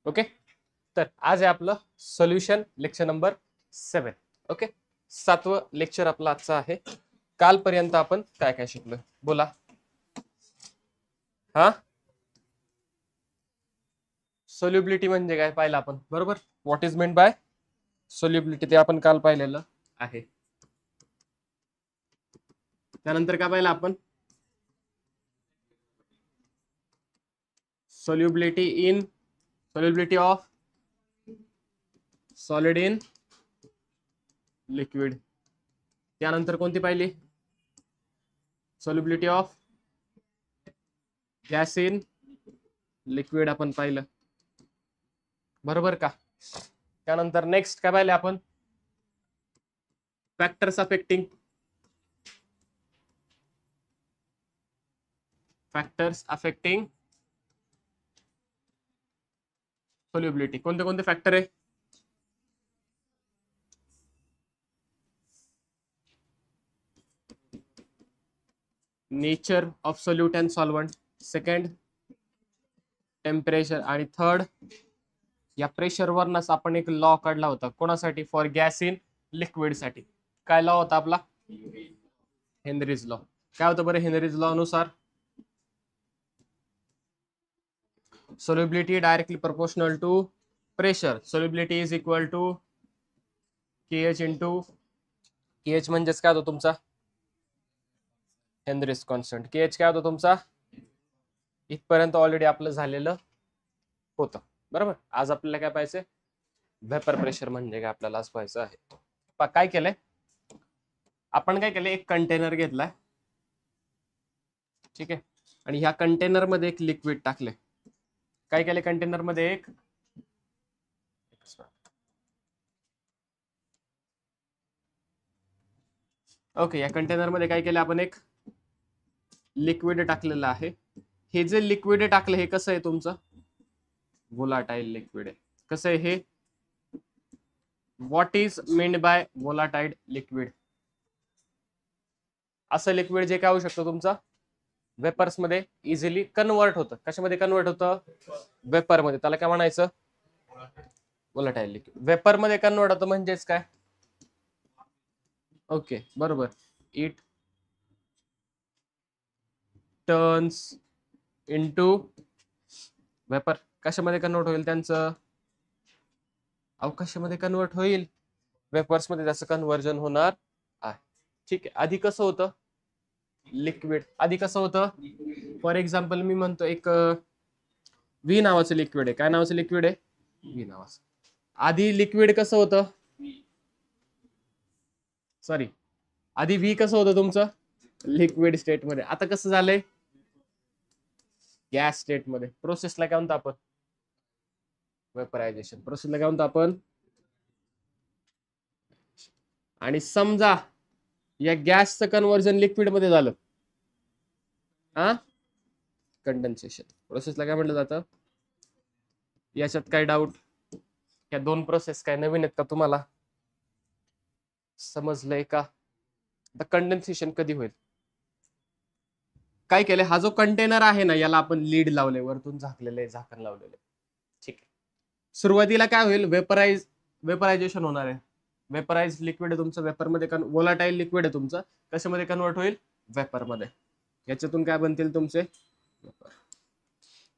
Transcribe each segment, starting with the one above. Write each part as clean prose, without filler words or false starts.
Okay, तर आज आहे आपलं सोल्युशन लेक्चर नंबर 7. ओके, 7वं लेक्चर आपलं आजचं आहे. कालपर्यंत आपण काय काय शिकलो बोला. हा, सोल्युबिलिटी म्हणजे काय पाहिलं आपण, बरोबर. What is meant by solubility ते आपण काल पाहिलेलं आहे. त्यानंतर काय पाहिलं आपण, solubility of solid in liquid. त्यानंतर कोणती पाहिली, solubility of gas in liquid आपण पाहिलं, बरोबर का. त्यानंतर नेक्स्ट काय पाहिले आपण, फॅक्टर्स अफेक्टिंग सोल्युबिलिटी. कोणते कोणते फॅक्टर आहे, nature of solute and solvent, second temperature, आणि थर्ड या प्रेशरवरच आपण एक लॉ काढला होता कोणासाठी, फॉर गॅस इन लिक्विड साठी. काय लॉ होता आपला, हेनरीज लॉ. काय होतं बरं हेनरीज लॉ नुसार, solubility directly proportional to pressure. Solubility is equal to KH into KH म्हणजेच काय होतं तुमचा, हेनरीज कॉन्स्टंट. KH काय होतं तुमचा, इथपर्यंत ऑलरेडी आपलं झालेलं होतं, बरोबर. आज आपल्याला काय पाहिजे, व्हेपर प्रेशर म्हणजे काय आपल्याला आज पाहायचं आहे. काय केलंय आपण, काय केलंय, एक कंटेनर घेतलाय, ठीक आहे, आणि ह्या कंटेनर मध्ये एक लिक्विड टाकले. काय केले कंटेनर मध्ये एक, ओके, या कंटेनर मध्ये काय केलं आपण, एक लिक्विड टाकलेलं आहे. हे जे लिक्विड टाकलं हे कसं आहे तुमचं, व्होलाटाईल लिक्विड आहे. कसं आहे हे, what is meant by volatile liquid, असं लिक्विड जे काय होऊ शकतं तुमचं, वेपर्स मध्ये इझिली कन्वर्ट होतं. कशामध्ये कन्वर्ट होतं, वेपर मध्ये. त्याला काय म्हणायचं, व्होलाटाईल लिक्विड. वेपर मध्ये कन्वर्ट होतं म्हणजेच काय, ओके बरोबर, इट टर्न्स इनटू वेपर. कशामध्ये कन्वर्ट होईल त्यांचं, अवकाशामध्ये कन्वर्ट होईल, वेपर्स मध्ये त्याचं कन्वर्जन होणार आहे. ठीक आहे, आधी कसं होतं लिक्विड, आधी कसं होतं, फॉर एक्झाम्पल मी म्हणतो एक व्ही नावाचं लिक्विड आहे. काय नावाचं लिक्विड आहे, व्ही नावाचं. आधी लिक्विड कसं होतं, सॉरी, आधी व्ही कसं होतं तुमचं, लिक्विड स्टेट मध्ये. आता कसं झालंय, गॅस स्टेट मध्ये. प्रोसेसला काय म्हणतो आपण, वेपरायझेशन. प्रोसेसला काय म्हणतो आपण, आणि समजा या गॅसचं कन्व्हर्जन लिक्विड मध्ये झालं, हा, कंडेन्सेशन. प्रोसेसला काय म्हटलं जातं, याच्यात काय डाऊट, या दोन प्रोसेस काय नवीन आहेत का तुम्हाला, समजलंय का. आता कंडेन्सेशन कधी होईल, काय केलंय, हा जो कंटेनर आहे ना याला आपण लीड लावले, वरतून झाकलेले, झाकण लावलेले, ठीक आहे. सुरुवातीला काय होईल, वेपरायझेशन होणार आहे. वेपराइज लिक्विड आहे तुमचं, वेपर मध्ये व्होलाटाईल लिक्विड आहे तुमचं, कशामध्ये कन्वर्ट होईल, वेपर मध्ये. याच्यातून काय बनतील तुमचे वेपर.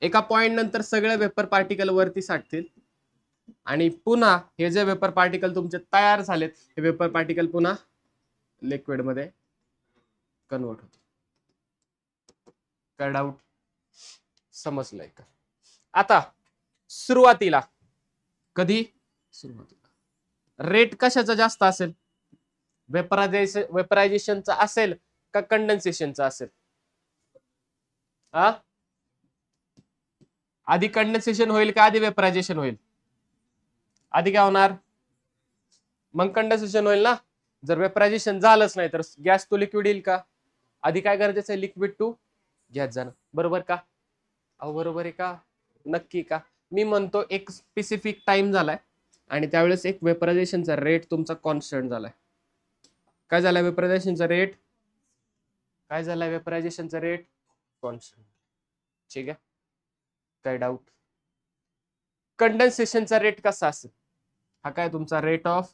एका पॉइंट नंतर सगळे वेपर पार्टिकल वरती साठतील, आणि पुन्हा हे जे वेपर पार्टिकल तुमचे तयार झालेत, हे वेपर पार्टिकल पुन्हा लिक्विड मध्ये कन्वर्ट होते. काय डाऊट, समजलंय का. आता सुरुवातीला, कधी सुरुवातीला रेट कशाचा जास्त असेल, वेपरायझेशनचा असेल का कंडेन्सेशनचा असेल, आधी कंडेन्सेशन होईल का आधी वेपरायझेशन होईल, आधी काय होणार, मग कंडेन्सेशन होईल ना. जर वेपरायझेशन झालंच नाही तर गॅस टू लिक्विड येईल का, आधी काय गरजेचं आहे, लिक्विड टू गॅस जाणं, बरोबर का. अहो बरोबर आहे का, नक्की का. मी म्हणतो एक स्पेसिफिक टाइम झालाय आणि त्यावेळेस एक वेपरायझेशनचा रेट तुमचा कॉन्स्टंट झालाय. काय झालाय वेपरायझेशनचा रेट, काय झालाय वेपरायझेशनचा रेट, कॉन्स्टंट. ठीक आहे, काय डाऊट, कंडेन्सेशनचा रेट कसा असेल? हा काय तुमचा रेट ऑफ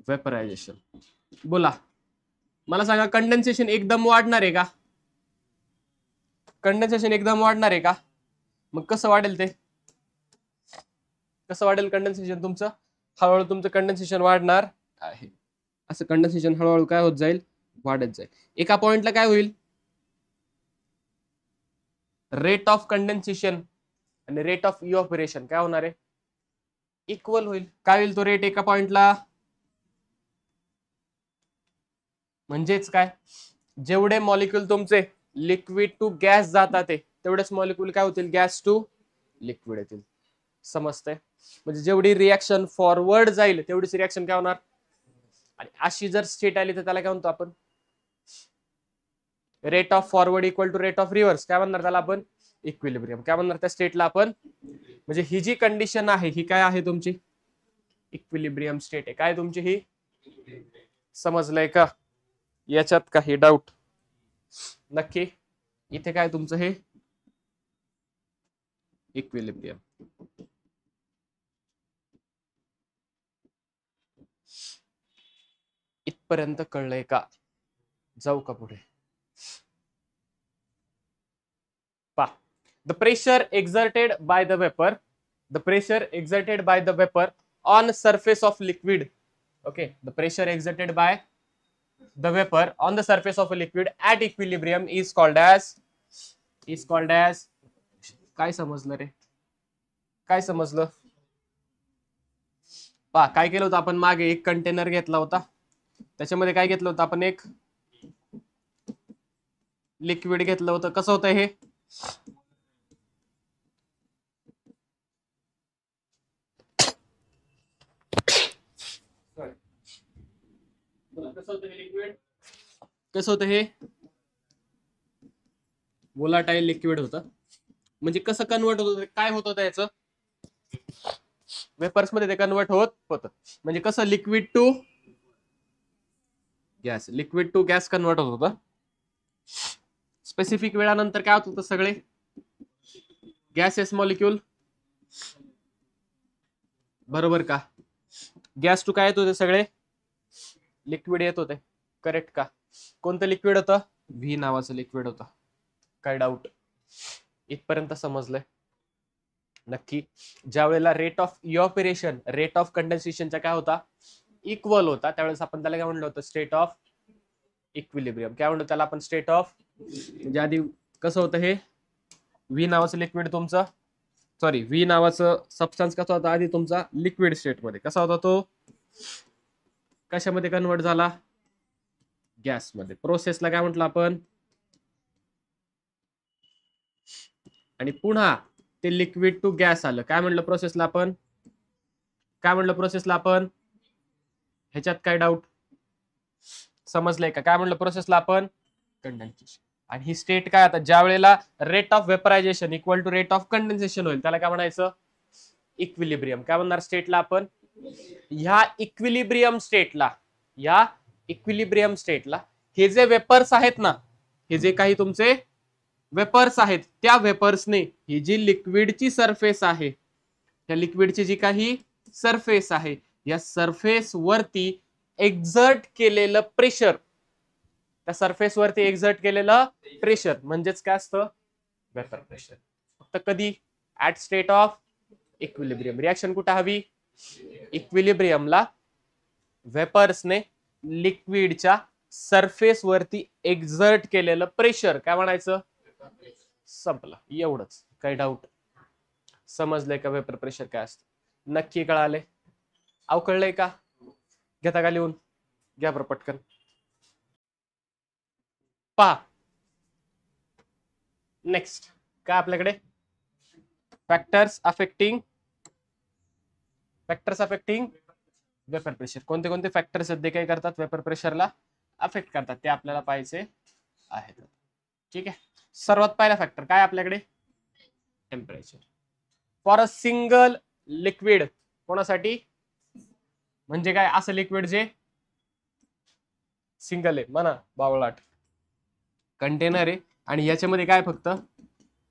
वेपरायझेशन. बोला मला सांगा, कंडेन्सेशन एकदम वाढणार आहे का? कंडेन्सेशन एकदम वाढणार आहे का? मग कसं वाढेल ते? कसं वाढेल कंडेन्सेशन तुमचं? हळूहळू तुमचं कंडेन्सेशन वाढणार आहे. असं कंडेन्सेशन हळूहळू काय होत जाईल? वाढत जाईल. एका पॉइंटला काय होईल? रेट ऑफ कंडेन्सेशन आणि रेट ऑफ इव्हॅपोरेशन काय होणार आहे? इक्वल होईल. काय होईल तो रेट एका पॉइंटला? म्हणजेच काय, जेवढे मॉलिक्यूल तुमचे लिक्विड टू गॅस जातात तेवढेच मॉलिक्यूल काय होतील? गॅस टू लिक्विड येतील. समजतंय? म्हणजे जेवढी रिॲक्शन फॉरवर्ड जाईल तेवढीच रिॲक्शन काय होणार? आणि अशी जर स्टेट आली तर त्याला काय म्हणतो आपण? Rate of forward equal to rate of reverse. काय म्हणणार त्याला आपण? इक्विलिब्रियम. काय म्हणणार त्या स्टेटला आपण? म्हणजे ही जी कंडिशन आहे ही काय आहे तुमची? इक्विलिब्रियम स्टेट आहे. काय तुमची ही? समजलंय का? याच्यात काही डाऊट? नक्की. इथे काय तुमचं हे इक्विलिब्रियम. इथपर्यंत कळलंय का? जाऊ का पुढे? पहा, the pressure exerted by the vapour, the pressure exerted by the vapour on surface of liquid. Okay, the pressure exerted by the vapor on the surface of a liquid at equilibrium is called as काय समजलं रे? काय समजलं? पहा, काय केलं होतं आपण मागे? एक कंटेनर घेतला होता, त्याच्यामध्ये काय घेतलं होतं आपण? एक लिक्विड घेतलं होतं. कसं होतं हे? कसं होतं हे लिक्विड? कसं होतं हे? वोलाटाईल लिक्विड होतं. म्हणजे कसं कन्वर्ट होत होतं? काय होत होतं याचं? वेपर्स मध्ये ते कन्वर्ट होत होतं. म्हणजे कसं? Liquid to gas, liquid to gas convert होत होतं. स्पेसिफिक वेळानंतर काय होत होतं? सगळे गॅसेस मॉलिक्यूल, बरोबर का? गॅस टू काय येत होते? सगळे लिक्विड येत होते. करेक्ट का? कोणतं लिक्विड होतं? व्ही नावाचं लिक्विड होतं. काय डाऊट? इथपर्यंत समजलंय? नक्की. ज्या वेळेला rate of evaporation rate of कंडेन्सेशनचा काय होता? इक्वल होता, त्यावेळेस आपण त्याला काय म्हणलं होतं? State of equilibrium. काय म्हणतो त्याला आपण? State of. म्हणजे आधी कसं होतं हे? व्ही नावाचं लिक्विड तुमचं, सॉरी व्ही नावाचं सबस्टन्स कसा होता आधी तुमचा? लिक्विड स्टेट मध्ये. कसा होता तो? कशामध्ये कन्वर्ट झाला? गॅस मध्ये. प्रोसेसला काय म्हटलं आपण? आणि पुन्हा ते लिक्विड टू गॅस आलं. काय म्हणलं प्रोसेसला आपण? काय म्हणलं प्रोसेसला आपण? ह्याच्यात काय डाऊट? समजलंय का? काय म्हणलं प्रोसेसला आपण? कंडेन्सेशन. आणि ही स्टेट काय? आता ज्या वेळेला rate of vaporisation equal to rate of condensation होईल त्याला काय म्हणायचं? इक्विलिब्रियम. काय म्हणणार स्टेटला आपण? ह्या इक्विलिब्रियम स्टेटला हे जे वेपर्स आहेत ना, हे जे काही तुमचे वेपर्स आहेत, त्या वेपर्सने ही जी लिक्विडची सरफेस आहे, त्या लिक्विडची जी काही सरफेस आहे, या सरफेस वरती एक्झर्ट केलेलं प्रेशर, त्या सरफेस वरती एक्झर्ट केलेलं प्रेशर म्हणजेच काय असतं? Vapour pressure. फक्त कधी? At state of equilibrium. Reaction कुठे हवी? इक्विलिब्रियमला वेपर्सने लिक्विडच्या सरफेस वरती एक्झर्ट केलेलं प्रेशर काय म्हणायचं? संपलं. एवढंच. काही डाऊट? समजलंय का वेपर प्रेशर काय असतं? नक्की कळाले? कळलंय का? घेता का लिहून? घ्या बरं पटकन. पहा, नेक्स्ट काय आपल्याकडे? Factors affecting vapour pressure. कोणते कोणते फॅक्टर्स आहेत जे काय करतात? वेपर प्रेशरला अफेक्ट करतात, ते आपल्याला पाहायचे आहेत. ठीक आहे. सर्वात पहिला फॅक्टर काय आपल्याकडे? Temperature. For a single liquid. कोणासाठी? म्हणजे काय? असं लिक्विड जे सिंगल आहे. म्हणा बावळाट. कंटेनर आहे, आणि याच्यामध्ये काय फक्त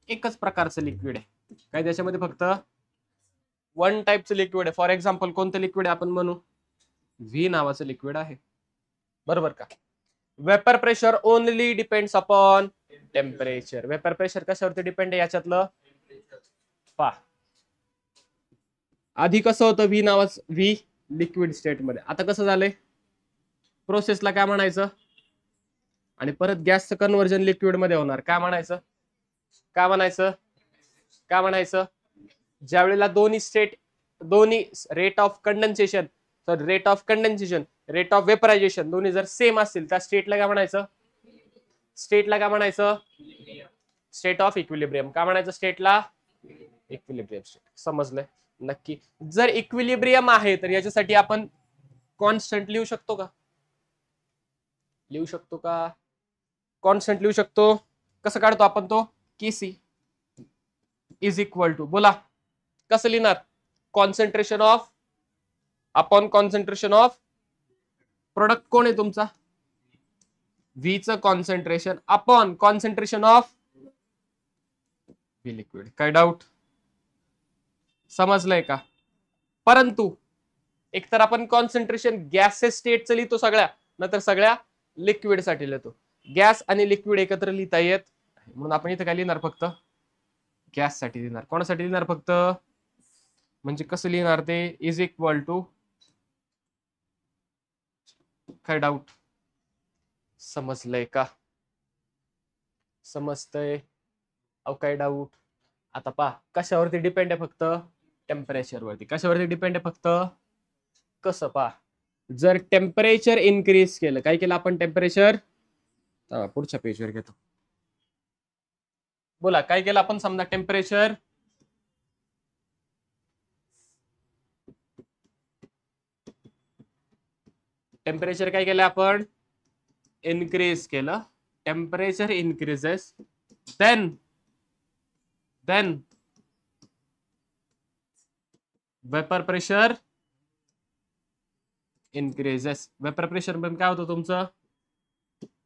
एकच प्रकारचं लिक्विड आहे, काय त्याच्यामध्ये फक्त वन टाईपचं लिक्विड आहे. फॉर एक्झाम्पल कोणतं लिक्विड आहे आपण म्हणू, व्ही नावाचं लिक्विड आहे, बरोबर का. Vapour pressure only depends upon temperature. Vapour pressure कशावरती डिपेंड आहे याच्यातलं पहा. आधी कसं होतं व्ही नावाचं, व्ही लिक्विड स्टेट मध्ये, आता कसं झालंय प्रोसेसला काय म्हणायचं, आणि परत गॅसचं कन्व्हर्जन लिक्विड मध्ये होणार, काय म्हणायचं काय म्हणायचं काय म्हणायचं ज्या वेळेला दोन्ही rate of condensation rate of vaporisation दोन्ही जर सेम असतील त्या स्टेटला काय म्हणायचं, स्टेट ऑफ इक्विलिब्रियम. काय म्हणायचं स्टेटला, इक्विलिब्रियम स्टेट. समजलंय नक्की. जर इक्विलिब्रियम आहे तर याच्यासाठी आपण कॉन्स्टंट लिहू शकतो का, कॉन्स्टंट लिहू शकतो. कसं काढतो आपण तो, केसी इज इक्वल टू, बोला कसं लिहिणार, concentration of upon concentration of product कोण आहे तुमचा, व्ही चं concentration upon concentration of V liquid. काय डाऊट, समजलंय का. परंतु एकतर आपण कॉन्सन्ट्रेशन गॅसेस स्टेटचं लिहितो सगळ्या, नंतर सगळ्या लिक्विड साठी लिहितो. गॅस आणि लिक्विड एकत्र लिहिता येत म्हणून आपण इथे काय लिहिणार, फक्त गॅस साठी लिहिणार. कोणासाठी लिहिणार फक्त, म्हणजे कसं लिहिणार ते, इज इक्वल टू, काय डाऊट, समजलंय का, समजतंय. अहो काय डाऊट. आता पहा कशावरती डिपेंड आहे, फक्त टेम्परेचर वरती. कशावरती डिपेंड आहे फक्त, कसं पहा, जर टेम्परेचर इन्क्रीज केलं, काय केलं आपण टेम्परेचर, पुढच्या पेजवर घेतो, बोला काय केलं आपण. समजा टेम्परेचर काय केलं आपण, इन्क्रीज केलं. Temperature increases, then vapour pressure increases. Vapour pressure पण काय होतं तुमचं,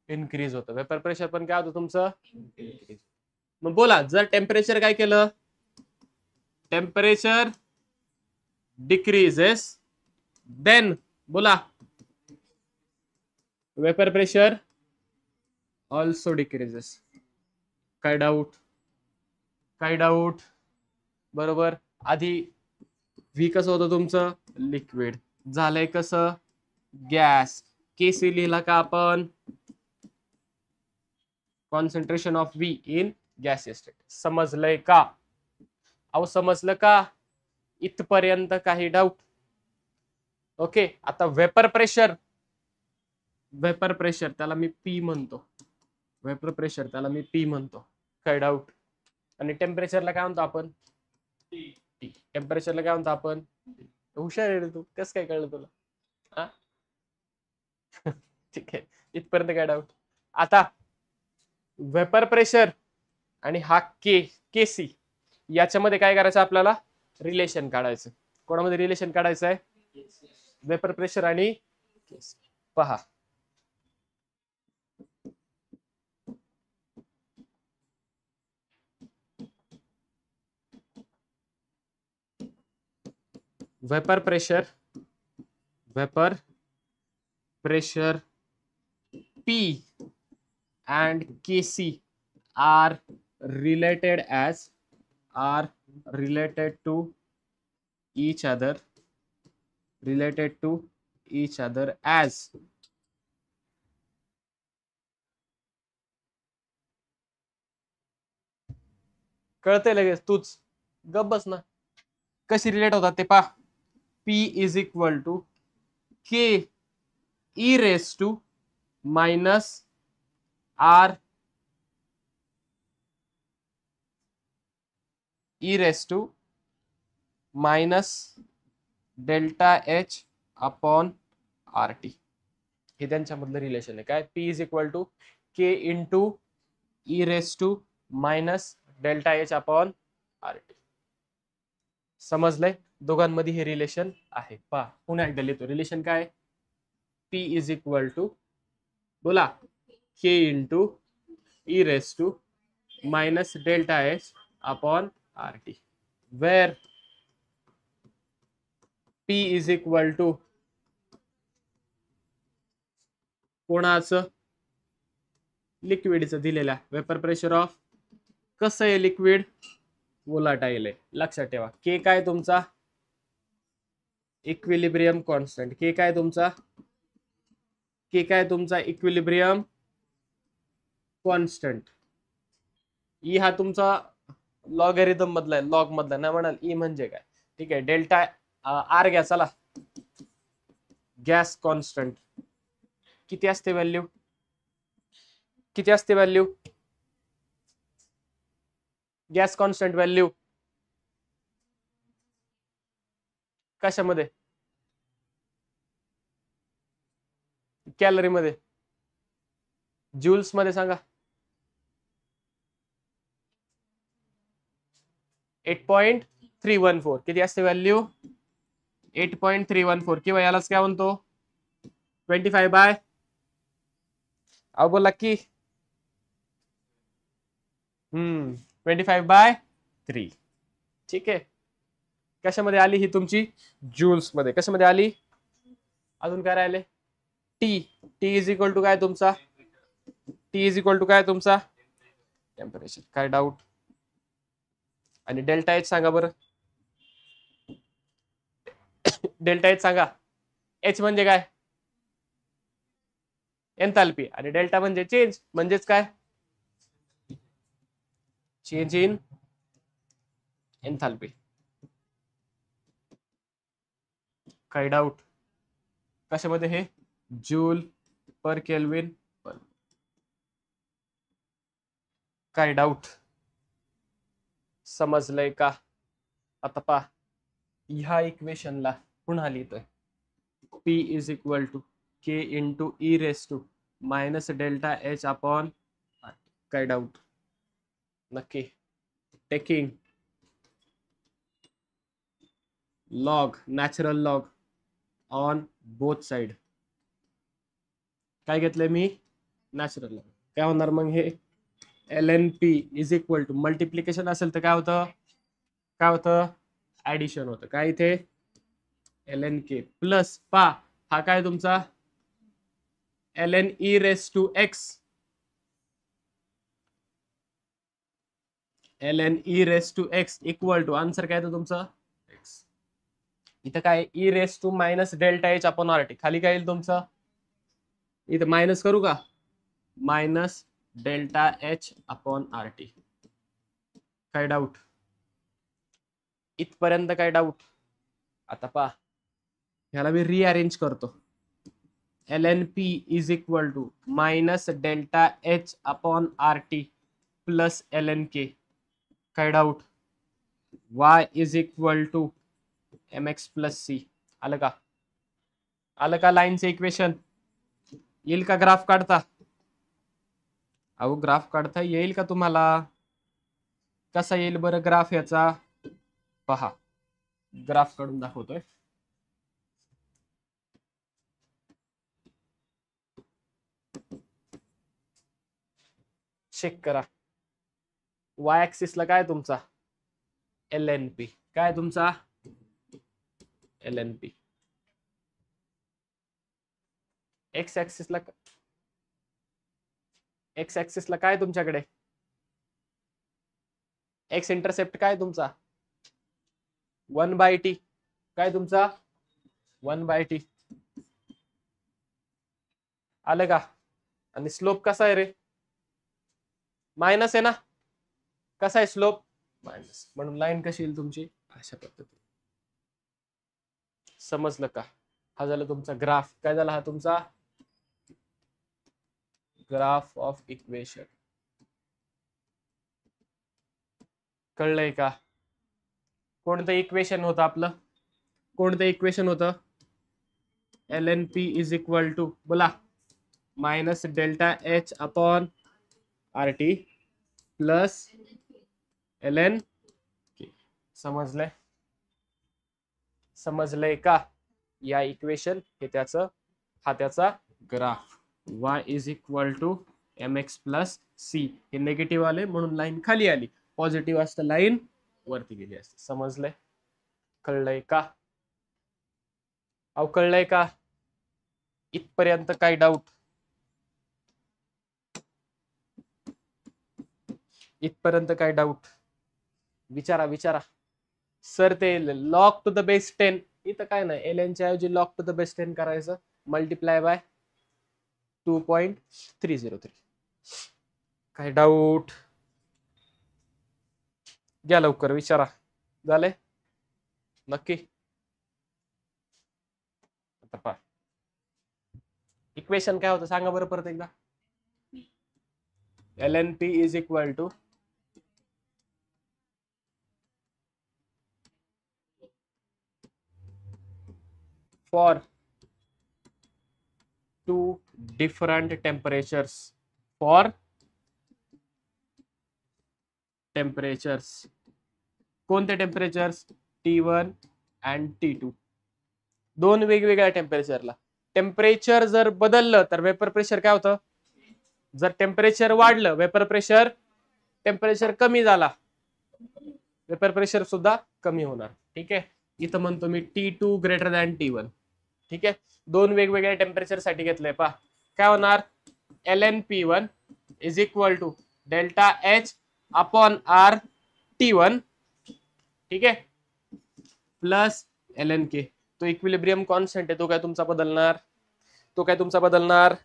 इन्क्रीज होतं. वेपर प्रेशर पण काय होतं तुमचं, इन्क्रीज. मग बोला जर टेम्परेचर काय केलं, टेम्परेचर डिक्रीजेस, देन बोला वेपर प्रेशर ऑल्सो डिक्रीजेस. काय डाऊट, बरोबर. आधी व्ही कसं होतं तुमचं, लिक्विड, झालंय कसं गॅस. केसी लिहिला का आपण, concentration of V in gaseous state. समजलंय का, अहो समजलं का इथपर्यंत, काही डाऊट. ओके. आता वेपर प्रेशर त्याला मी पी म्हणतो, वेपर प्रेशर त्याला मी पी म्हणतो. काय डाऊट. आणि टेम्परेचरला काय म्हणतो आपण, टेम्परेचरला काय म्हणतो आपण, हुशार आहे रे तू, कसं काय कळलं तुला, हा ठीक आहे, इथपर्यंत काय डाऊट. आता वेपर प्रेशर आणि हा केसी याच्यामध्ये काय करायचं आपल्याला, रिलेशन काढायचं. कोणामध्ये रिलेशन काढायचं आहे, वेपर प्रेशर आणि केसी. पहा vapour pressure P and Kc are related to each other as कळतंय लगेच, तूच गप बस ना. कशी रिलेट होतात ते पहा. P is equal to K e raised to minus R e raised to minus delta H upon RT. हे त्यांच्यामधलं रिलेशन आहे. काय, P is equal to K into e raised to minus delta H upon RT. समजलंय, दोघांमध्ये हे relation आहे. पहा पुन्हा एकदा लिहितो. रिलेशन काय, P इज इक्वल टू, बोला K into e raised to minus delta h upon RT, where P is equal to कोणाचं, लिक्विडचं दिलेल्या वेपर प्रेशर ऑफ, कसं आहे लिक्विड, वोलाटाईल आहे. लक्षात ठेवा के काय तुमचा इक्विलिब्रियम कॉन्स्टंट, के काय तुमचा इक्विलिब्रियम कॉन्स्टंट. ई हा तुमचा लॉगॅरिथम मधला आहे, लॉग मधला नाही म्हणाल. ई म्हणजे काय, ठीक आहे. डेल्टा आर घ्या चला. गॅस कॉन्स्टंट किती असते व्हॅल्यू, गॅस कॉन्स्टंट व्हॅल्यू कशामध्ये, कॅलरी मध्ये, ज्यूल्स मध्ये सांगा. 8.314 किती असते व्हॅल्यू, 8.314 किंवा यालाच काय म्हणतो 25 बाय, अहो बोला की 25 बाय 3. ठीक आहे. कशामध्ये आली ही तुमची, ज्यूल्स मध्ये. कशामध्ये आली, अजून काय राहिले, T. T is equal to काय तुमचा, टेम्परेचर. काय डाऊट. आणि डेल्टा एच सांगा बरं, डेल्टा एच सांगा. एच म्हणजे काय, एन्थाल्पी. आणि डेल्टा म्हणजे चेंज, म्हणजेच काय, चेंज इन एन्थाल्पी. काय डाऊट कशामध्ये, हे जूल पर केल्विन. काय डाऊट, समजलंय का. आता पहा ह्या इक्वेशनला पुन्हा लिहितोय, P is equal to K into E raise to minus delta H upon. काय डाऊट, नक्की. Taking log, natural log on both side. काय घेतलंय मी, नॅचरल लॉग. काय होणार मग हे, LNP is equal to, multiplication असेल तर काय होतं, ऍडिशन होतं. काय इथे LNK प्लस पा, हा काय तुमचा LNE raise to X, LNE raise to X equal to, answer काय तर तुमचं एक्स. इथं काय E raise to minus delta H upon R T. खाली काय येईल तुमचं, इथं मायनस करू का, minus delta H upon R T. काय डाऊट, इथपर्यंत काय डाऊट. आता पहा ह्याला मी रिअरेंज करतो. LNP is equal to minus delta H upon R T plus LNK. काय doubt, y is equal to mx plus C. आलं का लाईनचं इक्वेशन, येईल का ग्राफ काढता, अहो ग्राफ काढता येईल का तुम्हाला, कसा येईल बरं ग्राफ याचा, पहा ग्राफ काढून दाखवतोय. चेक करा. वाय ऍक्सिसला काय तुमचा LNP, काय तुमचा LNP. एक्स ऍक्सिसला काय तुमच्याकडे, एक्स इंटरसेप्ट काय तुमचा 1/t. काय तुमचा 1/t. आलं का. आणि स्लोप कसा आहे रे, मायनस आहे ना. कसा आहे स्लोप, मायनस. म्हणून लाईन कशी येईल तुमची, अशा पद्धतीने. समजलं का. हा झाला तुमचा ग्राफ. काय झाला हा तुमचा ग्राफ ऑफ इक्वेशन. कळलंय का. कोणतं इक्वेशन होतं आपलं, कोणतं इक्वेशन होतं, LNP इज इक्वल टू बोला minus delta H upon R T plus LN. समजलंय का. या इक्वेशन हे त्याचं, हा त्याचा graph. y is equal to mx plus C. हे निगेटिव्ह आले म्हणून लाईन खाली आली, पॉझिटिव्ह असतं लाईन वरती गेली असते. समजलंय? कळलंय का? कळलंय का? इथपर्यंत काय डाऊट? इथपर्यंत काय डाऊट? विचारा विचारा. सर ते लॉग टू द बेस 10, इथं काय नाही, ln च्या ऐवजी लॉग टू द बेस 10 करायचं, मल्टिप्लाय बाय 2.303. काय डाऊट? घ्या लवकर विचारा. झाले नक्की? आता पहा इक्वेशन काय होतं सांगा बरं परत एकदा. lnp is equal to for 2 different temperatures. For temperatures, कोणते टेम्परेचर्स? T1 and T2. दोन वेगवेगळ्या टेम्परेचरला. टेम्परेचर जर बदललं तर वेपर प्रेशर काय होतं? जर टेम्परेचर वाढलं, वेपर प्रेशर, टेम्परेचर कमी झाला, वेपर प्रेशर सुद्धा कमी होणार. ठीक आहे, इथं म्हणतो मी T2 ग्रेटर दॅन T1. ठीक आहे, दोन वेगवेगळ्या टेम्परेचर साठी घेतलंय. पहा काय होणार? lnp1 is equal to delta H upon R T1. ठीक आहे, प्लस lnk. तो इक्विलिब्रियम कॉन्स्टंट आहे, तो काय तुमचा बदलणार? तो काय तुमचा बदलणार?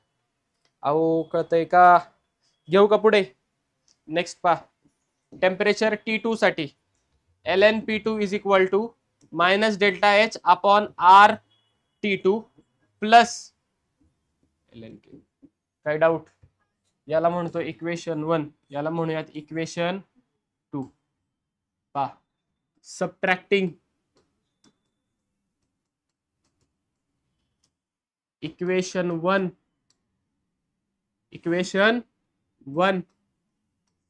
अहो कळतंय का? घेऊ का पुढे? नेक्स्ट पहा, टेम्परेचर T2 साठी lnp2 is equal to minus delta H upon R T2 plus lnk. काय डाऊट? याला म्हणतो इक्वेशन 1, याला म्हणूयात इक्वेशन 2. पहा, सबट्रॅक्टिंग इक्वेशन 1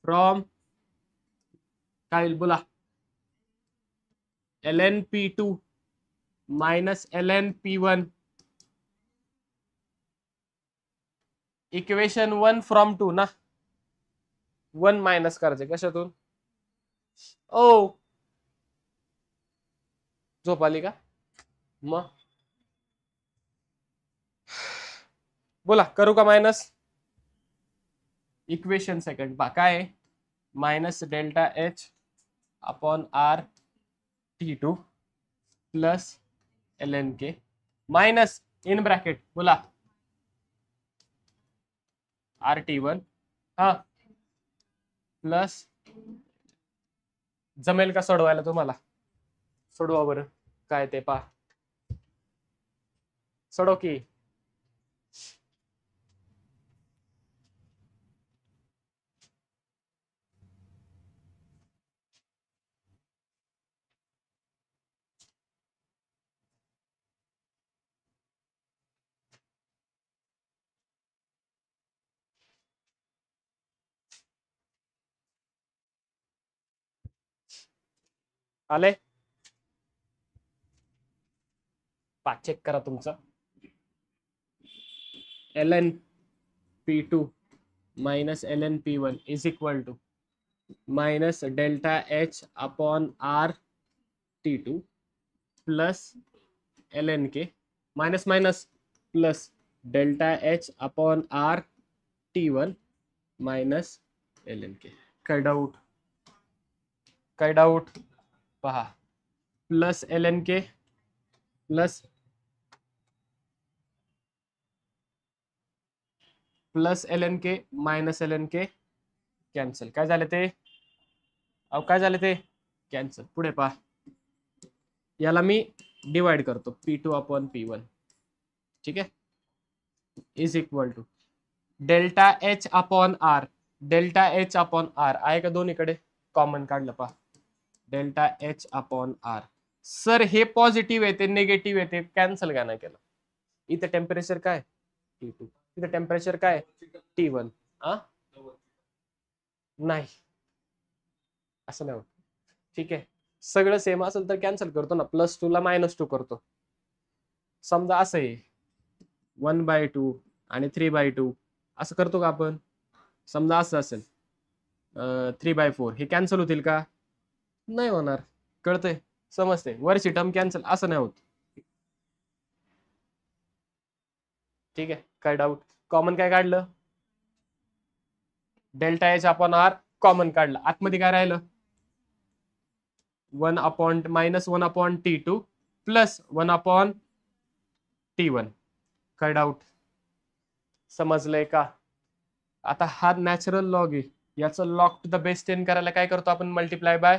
फ्रॉम काय बोला, lnp2 minus lnp1. Equation 1 from 2 ना, 1 मायनस करायचे कशातून? ओ झोप आली का? मग बोला, करू का मायनस? इक्वेशन सेकंड पहा काय, minus delta H upon R T2 plus lnk minus in bracket बोला RT1 हा प्लस. जमेल का सोडवायला तुम्हाला? सोडवा बरं, काय ते पहा, सोडव की. आले? पहा चेक करा तुमचं. lnp2 minus lnp1 is equal to minus delta H upon R T2 plus lnk minus minus plus delta H upon R T1 minus lnk. काय डाऊट? काय डाऊट? पहा, plus lnk plus lnk minus lnk cancel. काय झालं ते? काय झालं ते? Cancel. पुढे पहा, याला मी डिवाइड करतो P2 अपॉन P1. ठीक आहे, is equal to delta H upon R. Delta H upon R आहे का दोन्हीकडे? कॉमन काढलं पहा, delta H upon R. Sir हे पॉझिटिव्ह येते, निगेटिव्ह येते, कॅन्सल का नाही केलं? इथे टेम्परेचर काय? T2. इथे टेम्परेचर काय? T1. नाही असं नाही होत. ठीक आहे, सगळं सेम असेल तर कॅन्सल करतो ना, +2 ला -2 करतो. समजा असं आहे 1/2 आणि 3/2 असं करतो का आपण? समजा असं असेल 3/4, हे कॅन्सल होतील का? नाही होणार. कळतंय? समजते? वरची टर्म कॅन्सल असं नाही होत. ठीक आहे, काय डाऊट? कॉमन काय काढलं? Delta H upon R common काढलं. आतमध्ये काय राहिलं? 1/-1/T2 plus 1/T1. काय डाऊट? समजलंय का? आता हा नॅचरल लॉग आहे, याचं लॉग टू द बेस 10 करायला काय करतो आपण? Multiply by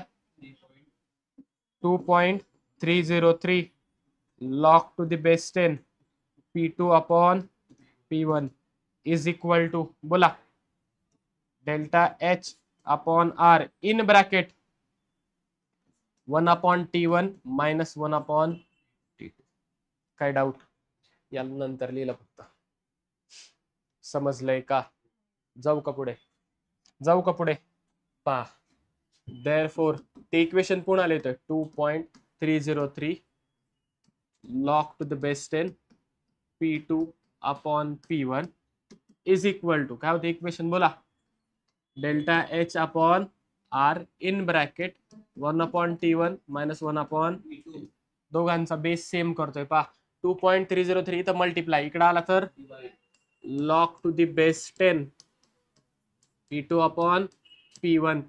2.303 log to the base 10 P2 upon P1 is equal to, बोला, delta H upon R in bracket 1/T1 minus 1/T2. काय डाऊट? याला नंतर लिहिलं फक्त. समजलंय का? जाऊ का पुढे? जाऊ का पुढे? पहा, therefore ते इक्वेशन पुन्हा लिहितोय 2.303 log to the base 10 P2 upon P1 is equal to, काय होते इक्वेशन? बोला, delta H upon R in bracket 1/T1 minus 1/T2. दोघांचा बेस सेम करतोय. पहा, 2.303 इथं मल्टिप्लाय, इकडे आला तर log to the base 10 P2 upon P1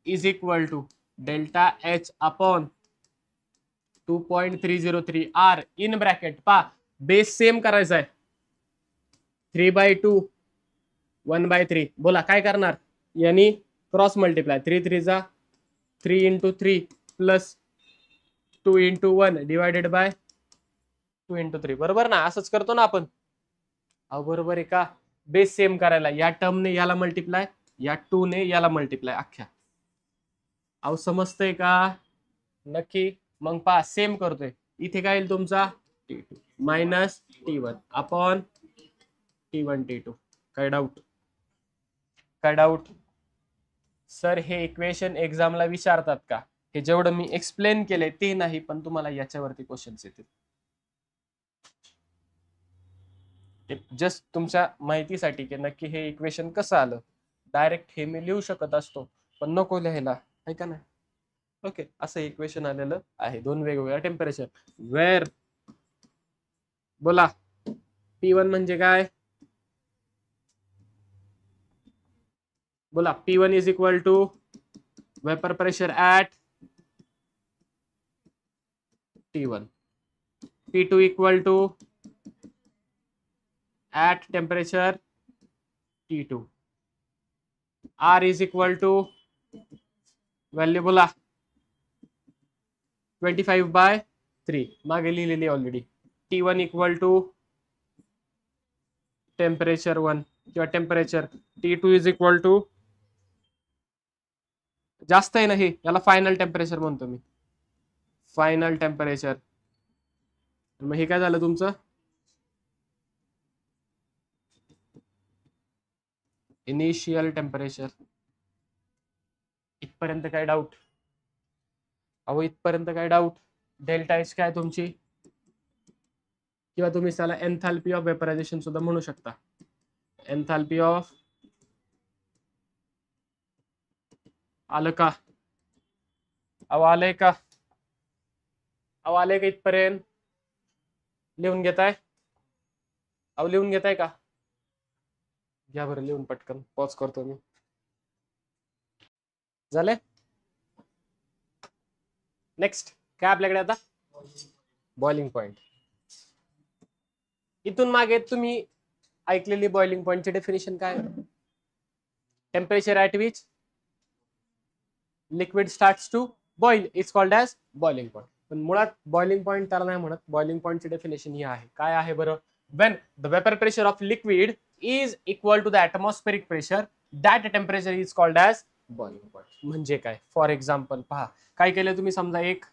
is equal to delta H upon 2.303 R in bracket. पहा, बेस सेम करायचा आहे. 3/2 1/3. बोला, काय करणार? यांनी क्रॉस मल्टिप्लाय, 3 3 जा 3 into 3 plus 2 into 1 divided by 2 into 3. बरोबर ना? असंच करतो ना आपण. अहो बरोबर आहे का? बेस सेम करायला या टर्मने याला मल्टिप्लाय, या 2 ने याला मल्टिप्लाय अख्ख्या. अहो समजतंय का? नक्की. मग पहा, सेम करतोय. इथे काय येईल तुमचा? T2 minus T1 upon T1 T2. काय डाऊट? काय डाऊट? सर हे इक्वेशन एक्झामला विचारतात का? हे जेवढं मी एक्सप्लेन केलंय ते नाही, पण तुम्हाला याच्यावरती क्वेश्चन्स येतील. जस्ट तुमच्या माहितीसाठी की नक्की हे इक्वेशन कसं आलं. डायरेक्ट हे मी लिहू शकत असतो, पण नको लिहायला, आहे का नाही? ओके, असं इक्वेशन आलेलं आहे. दोन वेगवेगळ्या टेम्परेचर वेअर, बोला, P1 म्हणजे काय? बोला, P1 is equal to vapour pressure at T1, P2 equal to at temperature T2, R is equal to value बोला 25/3 मागे लिहिलेली already. T1 equal to temperature 1 किंवा temperature. T2 is equal to, जास्त आहे ना हे, याला फायनल टेम्परेचर म्हणतो मी, फायनल टेम्परेचर. मग हे काय झालं तुमचं? Initial temperature. इथपर्यंत काय डाऊट? अहो इथपर्यंत काय डाऊट? डेल्टा एच काय तुमची, किंवा तुम्ही त्याला एन्थॅल्पी ऑफ वेपरायझेशन सुद्धा म्हणू शकता. एन्थॅल्पी ऑफ, आलं का? अहो आलंय का? अहो आलंय का इथपर्यंत? लिहून घेताय? अहो लिहून घेताय का? घ्या बरं लिहून पटकन, पॉज करतो मी. झाले? नेक्स्ट काय आपल्याकडे आता? Boiling point. इथून मागे तुम्ही ऐकलेली बॉइलिंग पॉइंटची डेफिनेशन काय? Temperature at which liquid starts to boil is called as boiling point. पण मुळात बॉइलिंग पॉइंट त्याला नाही म्हणत. बॉइलिंग पॉइंटची डेफिनेशन ही आहे. काय आहे बरं? When the vapour pressure of liquid is equal to the atmospheric pressure, that temperature is called as boiling point. म्हणजे काय? फॉर एक्झाम्पल पहा, काय केलं तुम्ही? समजा एक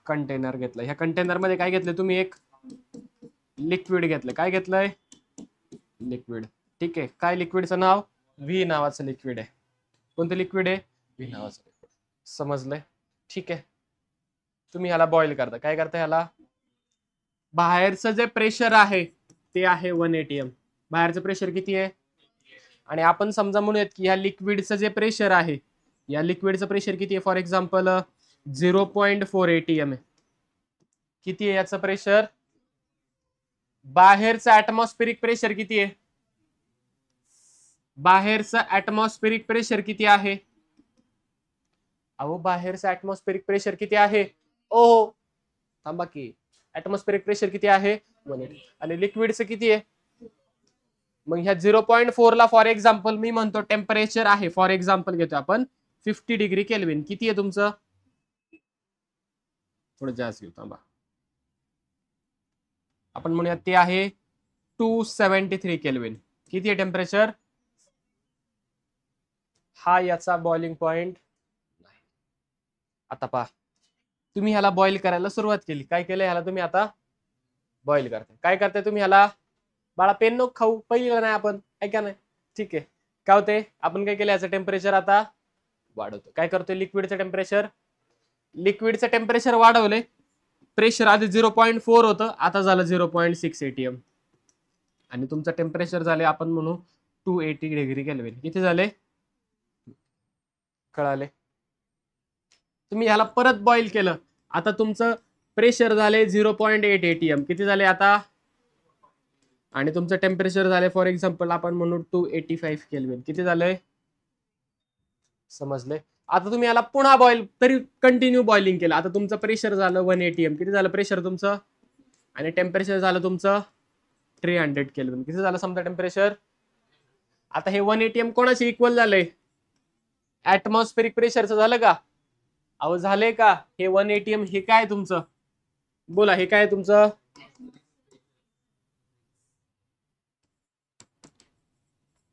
कंटेनर घेतलं, ह्या कंटेनर मध्ये काय घेतलं तुम्ही? एक लिक्विड घेतलं. काय घेतलंय? लिक्विड. ठीक आहे. काय लिक्विडचं नाव? व्ही नावाचं लिक्विड आहे. कोणतं लिक्विड आहे? व्ही नावाचं लिक्विड. समजलंय? ठीक आहे. तुम्ही ह्याला बॉईल करता. काय करता? ह्याला बाहेरचं जे प्रेशर आहे ते आहे 1 atm. बाहेरचं प्रेशर किती आहे? आणि आपण समजा म्हणूयात की ह्या लिक्विडचं जे प्रेशर आहे, या लिक्विडचं प्रेशर किती आहे? फॉर एक्झाम्पल 0.4 ATM आहे. किती आहे याचं प्रेशर? बाहेरचं ऍटमॉस्फेरिक प्रेशर किती आहे? बाहेरचं ऍटमॉस्फेरिक प्रेशर किती आहे? अहो बाहेरचं ऍटमॉस्फेरिक प्रेशर किती आहे? ओ थांबा की, ऍटमॉस्फेरिक प्रेशर किती आहे? 180. आणि लिक्विडचं किती आहे? मग ह्या 0.4 ला फॉर एक्झाम्पल मी म्हणतो टेम्परेचर आहे, फॉर एक्झाम्पल घेतो आपण 50 डिग्री केल्विन. किती आहे तुमचं? थोडं जास्त घेऊ थांबा. आपण म्हणूयात ते आहे 273 केल्विन. किती आहे टेम्परेचर? हा याचा बॉइलिंग पॉइंट नाही. आता पहा, तुम्ही ह्याला बॉईल करायला सुरुवात केली. काय केलं ह्याला तुम्ही? आता बॉईल करताय. काय करताय तुम्ही ह्याला? बाळा पेन नको खाऊ, पहिलं नाही आपण, ऐका नाही, ठीक आहे. काय होते? आपण काय केलं? याचं टेम्परेचर आता वाढवतो. काय करतोय? लिक्विडचं टेम्परेचर वाढवले. प्रेशर आधी 0.4 होतं, आता झालं 0.6 ATM. आणि तुमचं टेम्परेचर झाले आपण म्हणू 280 डिग्री केल्विन. किती झाले? कळाले? तुम्ही ह्याला परत बॉईल केलं, आता तुमचं प्रेशर झाले 0.8 ATM. किती झाले आता? आणि तुमचं टेम्परेचर झाले फॉर एक्झाम्पल आपण म्हणू 285 केल्विन. किती झालंय? समजले? आता तुम्ही याला पुन्हा बॉईल, तरी कंटिन्यू बॉइलिंग केलं. आता तुमचं प्रेशर झालं 1 ATM. किती झालं प्रेशर तुमचं? आणि टेम्परेचर झालं तुमचं 300 केल्विन. किती झालं समजा टेम्परेचर? आता हे 1 ATM कोणाचे इक्वल झालंय? ऍटमॉस्फेरिक प्रेशरचं झालं का? अहो झाले का? हे 1 ATM हे काय तुमचं? बोला, हे काय तुमचं?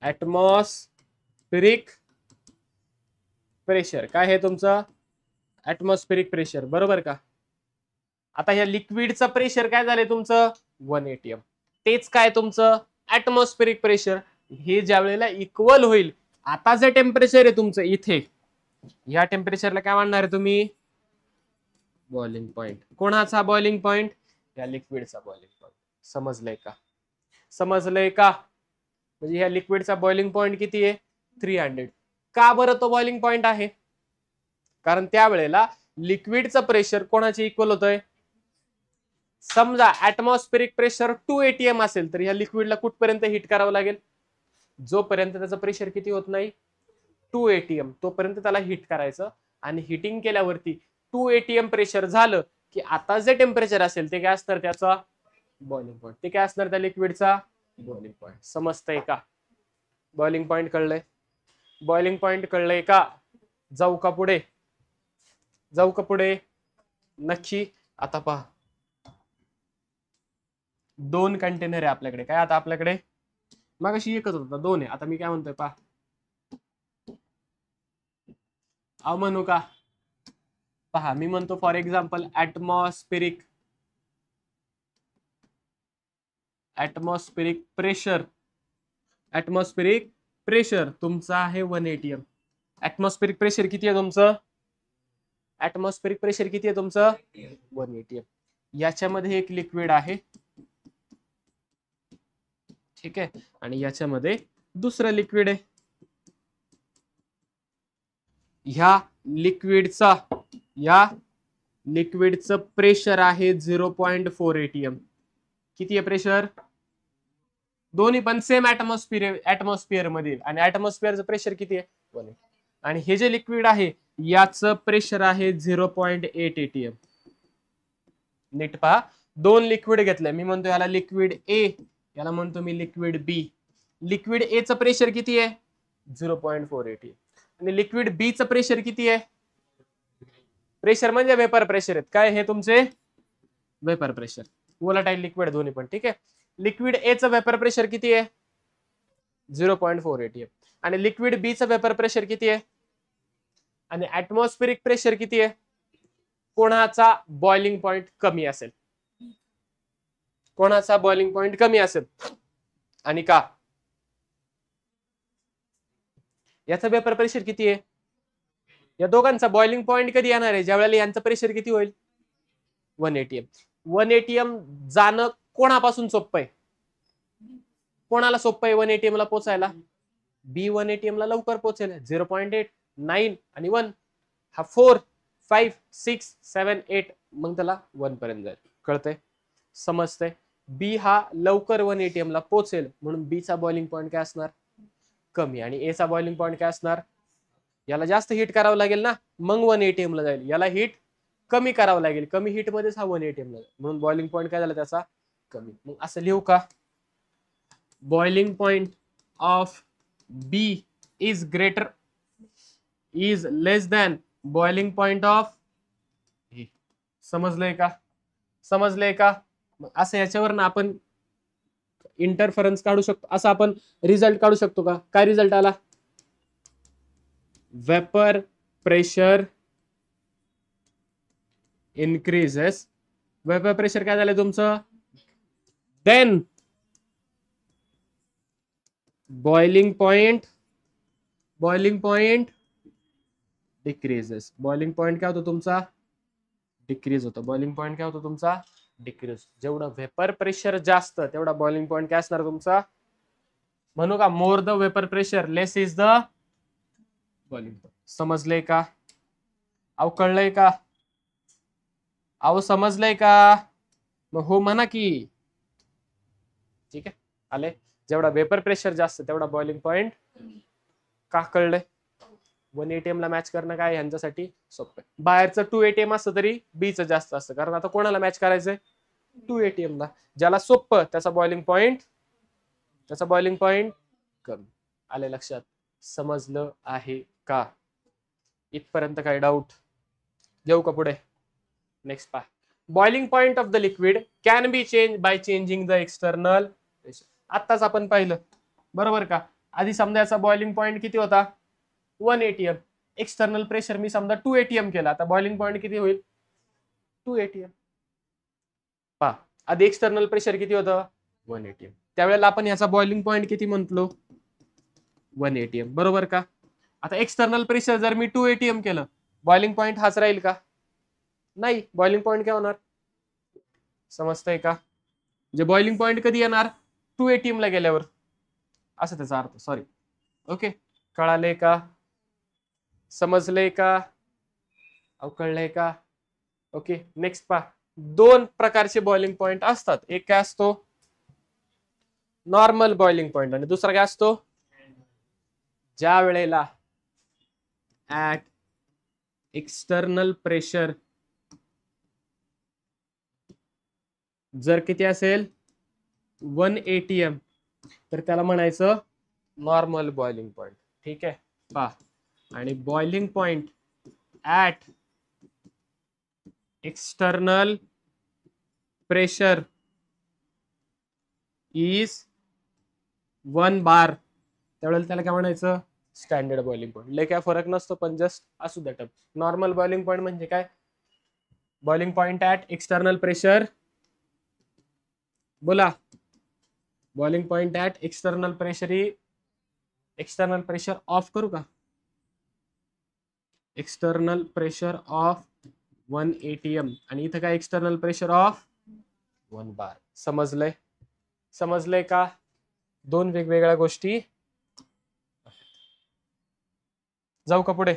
Atmospheric pressure. काय हे तुमचं? ऍटमॉस्फेरिक प्रेशर, बरोबर का? आता ह्या लिक्विडचं प्रेशर काय झालंय तुमचं? 1 ATM. तेच काय तुमचं? Atmospheric pressure. हे ज्या वेळेला इक्वल होईल, आता जे टेम्परेचर आहे तुमचं इथे, या टेम्परेचरला काय म्हणणार आहे तुम्ही? Boiling point. कोणाचा बॉइलिंग पॉइंट? या लिक्विडचा बॉइलिंग पॉइंट. समजलंय का? समजलंय का? म्हणजे ह्या लिक्विडचा बॉइलिंग पॉइंट किती आहे? 300. का बरं तो बॉइलिंग पॉइंट आहे? कारण त्यावेळेला लिक्विडचं प्रेशर कोणाचे इक्वल होतंय? समजा ऍटमॉस्फेरिक प्रेशर 2 ATM असेल, तर ह्या लिक्विडला कुठपर्यंत हिट करावं लागेल? जोपर्यंत त्याचं प्रेशर किती होत नाही? 2 ATM, तोपर्यंत त्याला हिट करायचं. आणि हिटिंग केल्यावरती 2 ATM प्रेशर झालं की आता जे टेम्परेचर असेल ते काय असणार? त्याचा बॉइलिंग पॉइंट. ते काय असणार? त्या लिक्विडचा बॉइलिंग पॉइंट. समजतंय का? बॉइलिंग पॉइंट कळलंय? बॉइलिंग पॉइंट कळलंय का? जाऊ का पुढे? जाऊ का पुढे? नक्की. आता पहा, 2 कंटेनर आहे आपल्याकडे. काय आता आपल्याकडे? मगाशी एकच होता, 2 आहे. आता मी काय म्हणतोय पहा, अहो म्हणू का? पहा, मी म्हणतो फॉर एक्झाम्पल ऍटमॉस्फेरिक प्रेशर तुमचा आहे 1 ATM. ऍटमॉस्फेरिक प्रेशर किती आहे तुमचं? ऍटमॉस्फेरिक प्रेशर किती आहे तुमचं? 1 ATM. याच्यामध्ये एक लिक्विड आहे, ठीक आहे, आणि याच्यामध्ये दुसरं लिक्विड आहे. या लिक्विडचं प्रेशर आहे 0.4 ATM. किती आहे प्रेशर? दोन्ही पण सेम ऍटमॉस्फिअर मध्ये. आणि ऍटमॉस्फिअरचं प्रेशर किती आहे? 1. आणि हे जे लिक्विड आहे याचं प्रेशर आहे 0.8 ATM. नीट पहा, 2 लिक्विड घेतलंय. मी म्हणतो याला लिक्विड ए, याला म्हणतो मी लिक्विड बी. लिक्विड ए चं प्रेशर किती आहे? 0.4 ATM. आणि लिक्विड बी चं प्रेशर किती आहे? प्रेशर म्हणजे वेपर प्रेशर आहेत. काय हे तुमचे? Vapour pressure. वोलाटाईल लिक्विड दोन्ही पण, ठीक आहे. लिक्विड ए चं वेपर प्रेशर किती आहे? 0.4 ATM. आणि लिक्विड बी चं वेपर प्रेशर किती आहे? आणि ऍटमॉस्फेरिक प्रेशर किती आहे? कोणाचा बॉइलिंग पॉइंट कमी असेल? कोणाचा बॉइलिंग पॉइंट कमी असेल? आणि का? याचा वेपर प्रेशर किती आहे? या दोघांचा बॉइलिंग पॉइंट कधी येणार आहे? ज्या वेळेला यांचं प्रेशर किती होईल? 1 ATM. 1 ATM जाणं कोणापासून सोपं आहे? कोणाला सोपं आहे 1 ATM ला पोचायला? बी 1 ला लवकर पोहोचेल. 0.8, 9 आणि 1 हा 4, 5, 6, 7, 8 मग त्याला 1 पर्यंत जाईल. कळतंय? समजतंय? बी हा लवकर 1 ला पोहोचेल म्हणून बी चा बॉइलिंग पॉईंट काय असणार? कमी. आणि ए चा बॉइलिंग पॉईंट काय असणार? याला जास्त हिट करावं लागेल ना, मग 1 ला जाईल. याला हिट कमी करावं लागेल, कमी हिट मध्येच हा 1 ला जाईल, म्हणून बॉइलिंग पॉईंट काय झाला त्याचा? कमी. मग असं लिहू का? Boiling point of B is greater is less than boiling point of A. समजलंय का? समजलंय का? असं याच्यावर आपण इंटरफरन्स काढू शकतो, असं आपण रिझल्ट काढू शकतो का? काय रिझल्ट आला? Vapour pressure increases. Vapour pressure काय झालं तुमचं? Then boiling point decreases. Boiling point काय होतो तुमचा? डिक्रीज होतो. बॉइलिंग पॉइंट काय होतो तुमचा? डिक्रीज. जेवढं वेपर प्रेशर जास्त तेवढा बॉइलिंग पॉइंट काय असणार तुमचा? म्हणू का? More the vapour pressure less is the boiling point. समजलंय का? अहो कळलंय का? अहो समजलंय का? मग हो म्हणा की. ठीक आहे, आले. जेवढा वेपर प्रेशर जास्त तेवढा बॉइलिंग पॉइंट. का कळलंय? 1 ATM ला मॅच करणं काय ह्यांच्यासाठी सोपं आहे. बाहेरचं 2 ATM असतं तरी बीच जास्त असतं, कारण आता कोणाला मॅच करायचंय? 2 ATM ला. ज्याला सोपं त्याचा बॉइलिंग पॉइंट कमी. आले लक्षात? समजलं आहे का? इथपर्यंत काही डाऊट? घेऊ का पुढे? नेक्स्ट पहा. Boiling point of the liquid can be change by changing the external pressure. आत्ताच आपण पाहिलं बरोबर का? आधी समजा याचा बॉइलिंग पॉइंट किती होता? 1 ATM. एक्सटर्नल प्रेशर मी समजा 2 ATM केला, आता बॉइलिंग पॉइंट किती होईल? 2 ATM. पहा, आधी एक्सटर्नल प्रेशर किती होतं? 1 ATM. त्यावेळेला आपण याचा बॉइलिंग पॉइंट किती म्हटलो? 1 ATM. बरोबर का? आता एक्सटर्नल प्रेशर जर मी 2 ATM केलं, बॉइलिंग पॉइंट हाच राहील का? नाही. बॉइलिंग पॉइंट काय होणार? समजतंय का? म्हणजे बॉइलिंग पॉइंट कधी येणार? 2 ATM ला गेल्यावर, असं त्याचा अर्थ. सॉरी. ओके, कळालंय का? समजलंय का? कळलंय का? ओके, नेक्स्ट पहा. 2 प्रकारचे बॉइलिंग पॉइंट असतात. एक काय असतो? नॉर्मल बॉइलिंग पॉइंट, आणि दुसरा काय असतो? ज्या वेळेला ऍट एक्सटर्नल प्रेशर जर किती असेल? 1 ATM, तर त्याला म्हणायचं नॉर्मल बॉइलिंग पॉइंट. ठीक आहे, पहा. आणि boiling point at external pressure is 1 बार, त्यावेळेला त्याला काय म्हणायचं? Standard boiling point. लय काय फरक नसतो, पण जस्ट असू द्या टप. नॉर्मल बॉइलिंग पॉइंट म्हणजे काय? Boiling point at external pressure. बोला. Boiling point at external pressure ही एक्सटर्नल प्रेशर ऑफ करू का? एक्सटर्नल प्रेशर ऑफ 1 ATM, आणि इथं काय? External pressure of 1 bar. समजलंय? समजलंय का? 2 वेगवेगळ्या गोष्टी. जाऊ का पुढे?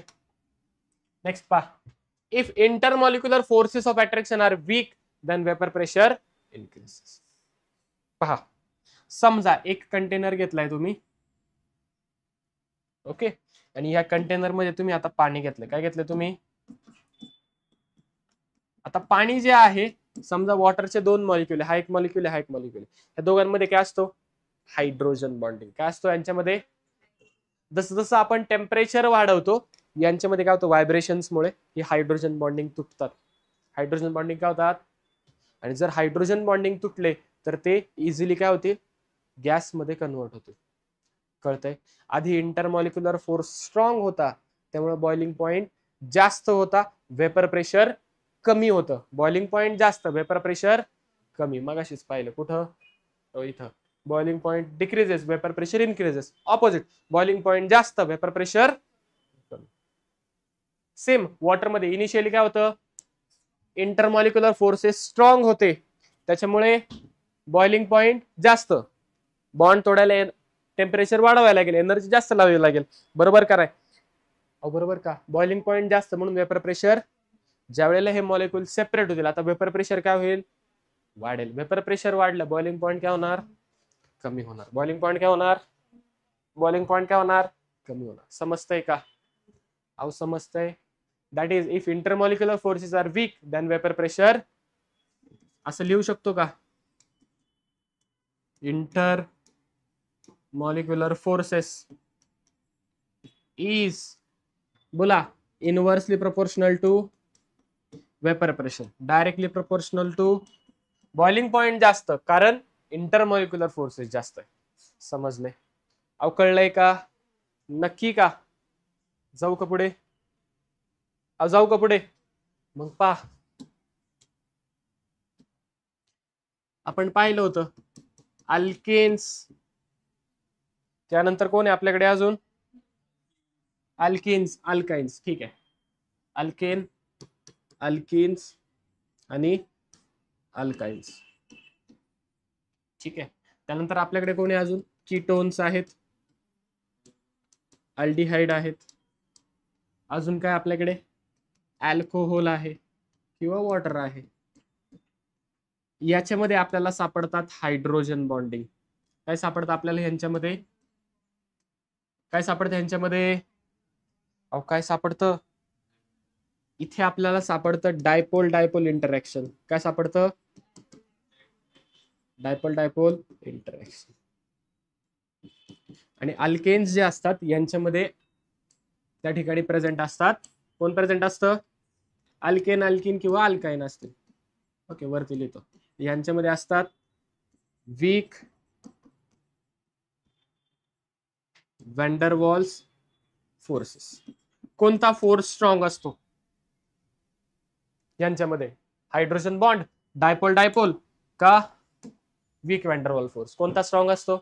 नेक्स्ट पहा. If intermolecular forces of attraction are weak then vapour pressure increases. पहा, समजा एक कंटेनर घेतलाय तुम्ही. ओके, आणि या कंटेनर मध्ये तुम्ही आता पाणी घेतलं. काय घेतलं तुम्ही? आता पाणी जे आहे, समजा वॉटरचे 2 मॉलिक्युल, हा एक मॉलिक्युल आहे, हा एक मॉलिक्युल आहे. या दोघांमध्ये काय असतो? Hydrogen bonding. काय असतो यांच्यामध्ये? जसं जसं आपण टेम्परेचर वाढवतो, यांच्यामध्ये काय होतं? व्हायब्रेशन्समुळे ही हायड्रोजन बॉन्डिंग तुटतात. हायड्रोजन बॉन्डिंग काय होतात? आणि जर हायड्रोजन बॉन्डिंग तुटले तर ते इझिली काय होते? गॅसमध्ये कन्वर्ट होते. कळतंय? आधी इंटरमॉलिक्युलर फोर्स स्ट्रॉंग होता, त्यामुळे बॉइलिंग पॉइंट जास्त होता, वेपर प्रेशर कमी होतं. बॉइलिंग पॉइंट जास्त, वेपर प्रेशर कमी. मगाशीच पाहिलं कुठं? इथं. Boiling point decreases, vapour pressure increases. Opposite, boiling point जास्त, वेपर प्रेशर कमी. सेम वॉटर मध्ये इनिशियली काय होतं? इंटरमॉलिक्युलर फोर्सेस स्ट्रॉंग होते, त्याच्यामुळे बॉइलिंग पॉइंट जास्त. बॉन्ड तोडायला टेम्परेचर वाढवायला लागेल, एनर्जी जास्त लावावी लागेल. बरोबर काय? बरोबर का? बॉइलिंग पॉईंट जास्त म्हणून वेपर प्रेशर. ज्या वेळेला हे मॉलिक्यूल सेपरेट होतील, आता वेपर प्रेशर काय होईल? वाढेल. वेपर प्रेशर वाढलं, बॉइलिंग पॉईंट काय होणार? कमी होणार. बॉइलिंग पॉईंट काय होणार? बॉइलिंग पॉईंट काय होणार? कमी होणार. समजतंय का? अहो समजतंय. That is if intermolecular forces are weak then vapour pressure. असं लिहू शकतो का? इंटर मॉलिक्युलर फोर्सेस इज, बोला, inversely proportional to vapour pressure, directly proportional to boiling point जास्त, कारण इंटरमॉलिक्युलर फोर्सेस जास्त आहे. समजले? अहो कळलंय का? नक्की का? जाऊ का पुढे? जाऊ का पुढे? मग पहा, आपण पाहिलं होतं अल्केन्स, त्यानंतर कोण आहे आपल्याकडे अजून? Alkenes, alkynes. ठीक आहे, अल्केन, अल्किन्स आणि अल्काइन्स. ठीक आहे. त्यानंतर आपल्याकडे कोण आहे अजून? कीटोन्स आहेत, अल्डिहाइड आहेत, अजून काय आपल्याकडे? अल्कोहोल आहे किंवा वॉटर आहे. याच्यामध्ये आपल्याला सापडतात हायड्रोजन बॉन्डिंग. काय सापडतं आपल्याला यांच्यामध्ये? काय सापडतं यांच्यामध्ये? अहो काय सापडतं? इथे आपल्याला सापडतं डायपोल डायपोल इंटरॅक्शन. काय सापडतं? Dipole dipole interaction. आणि अल्केन्स जे असतात यांच्यामध्ये त्या ठिकाणी प्रेझेंट असतात. कोण प्रेझेंट असतं? अल्केन, अल्किन किंवा अल्काइन असते. ओके, वरती लिहितो. यांच्यामध्ये असतात वीक व्हॅन्डरवॉल्स फोर्सेस. कोणता फोर्स स्ट्रॉंग असतो यांच्यामध्ये? हायड्रोजन बॉन्ड, डायपोल डायपोल का वीक व्हॅन्डरवॉल फोर्स? कोणता स्ट्रॉंग असतो?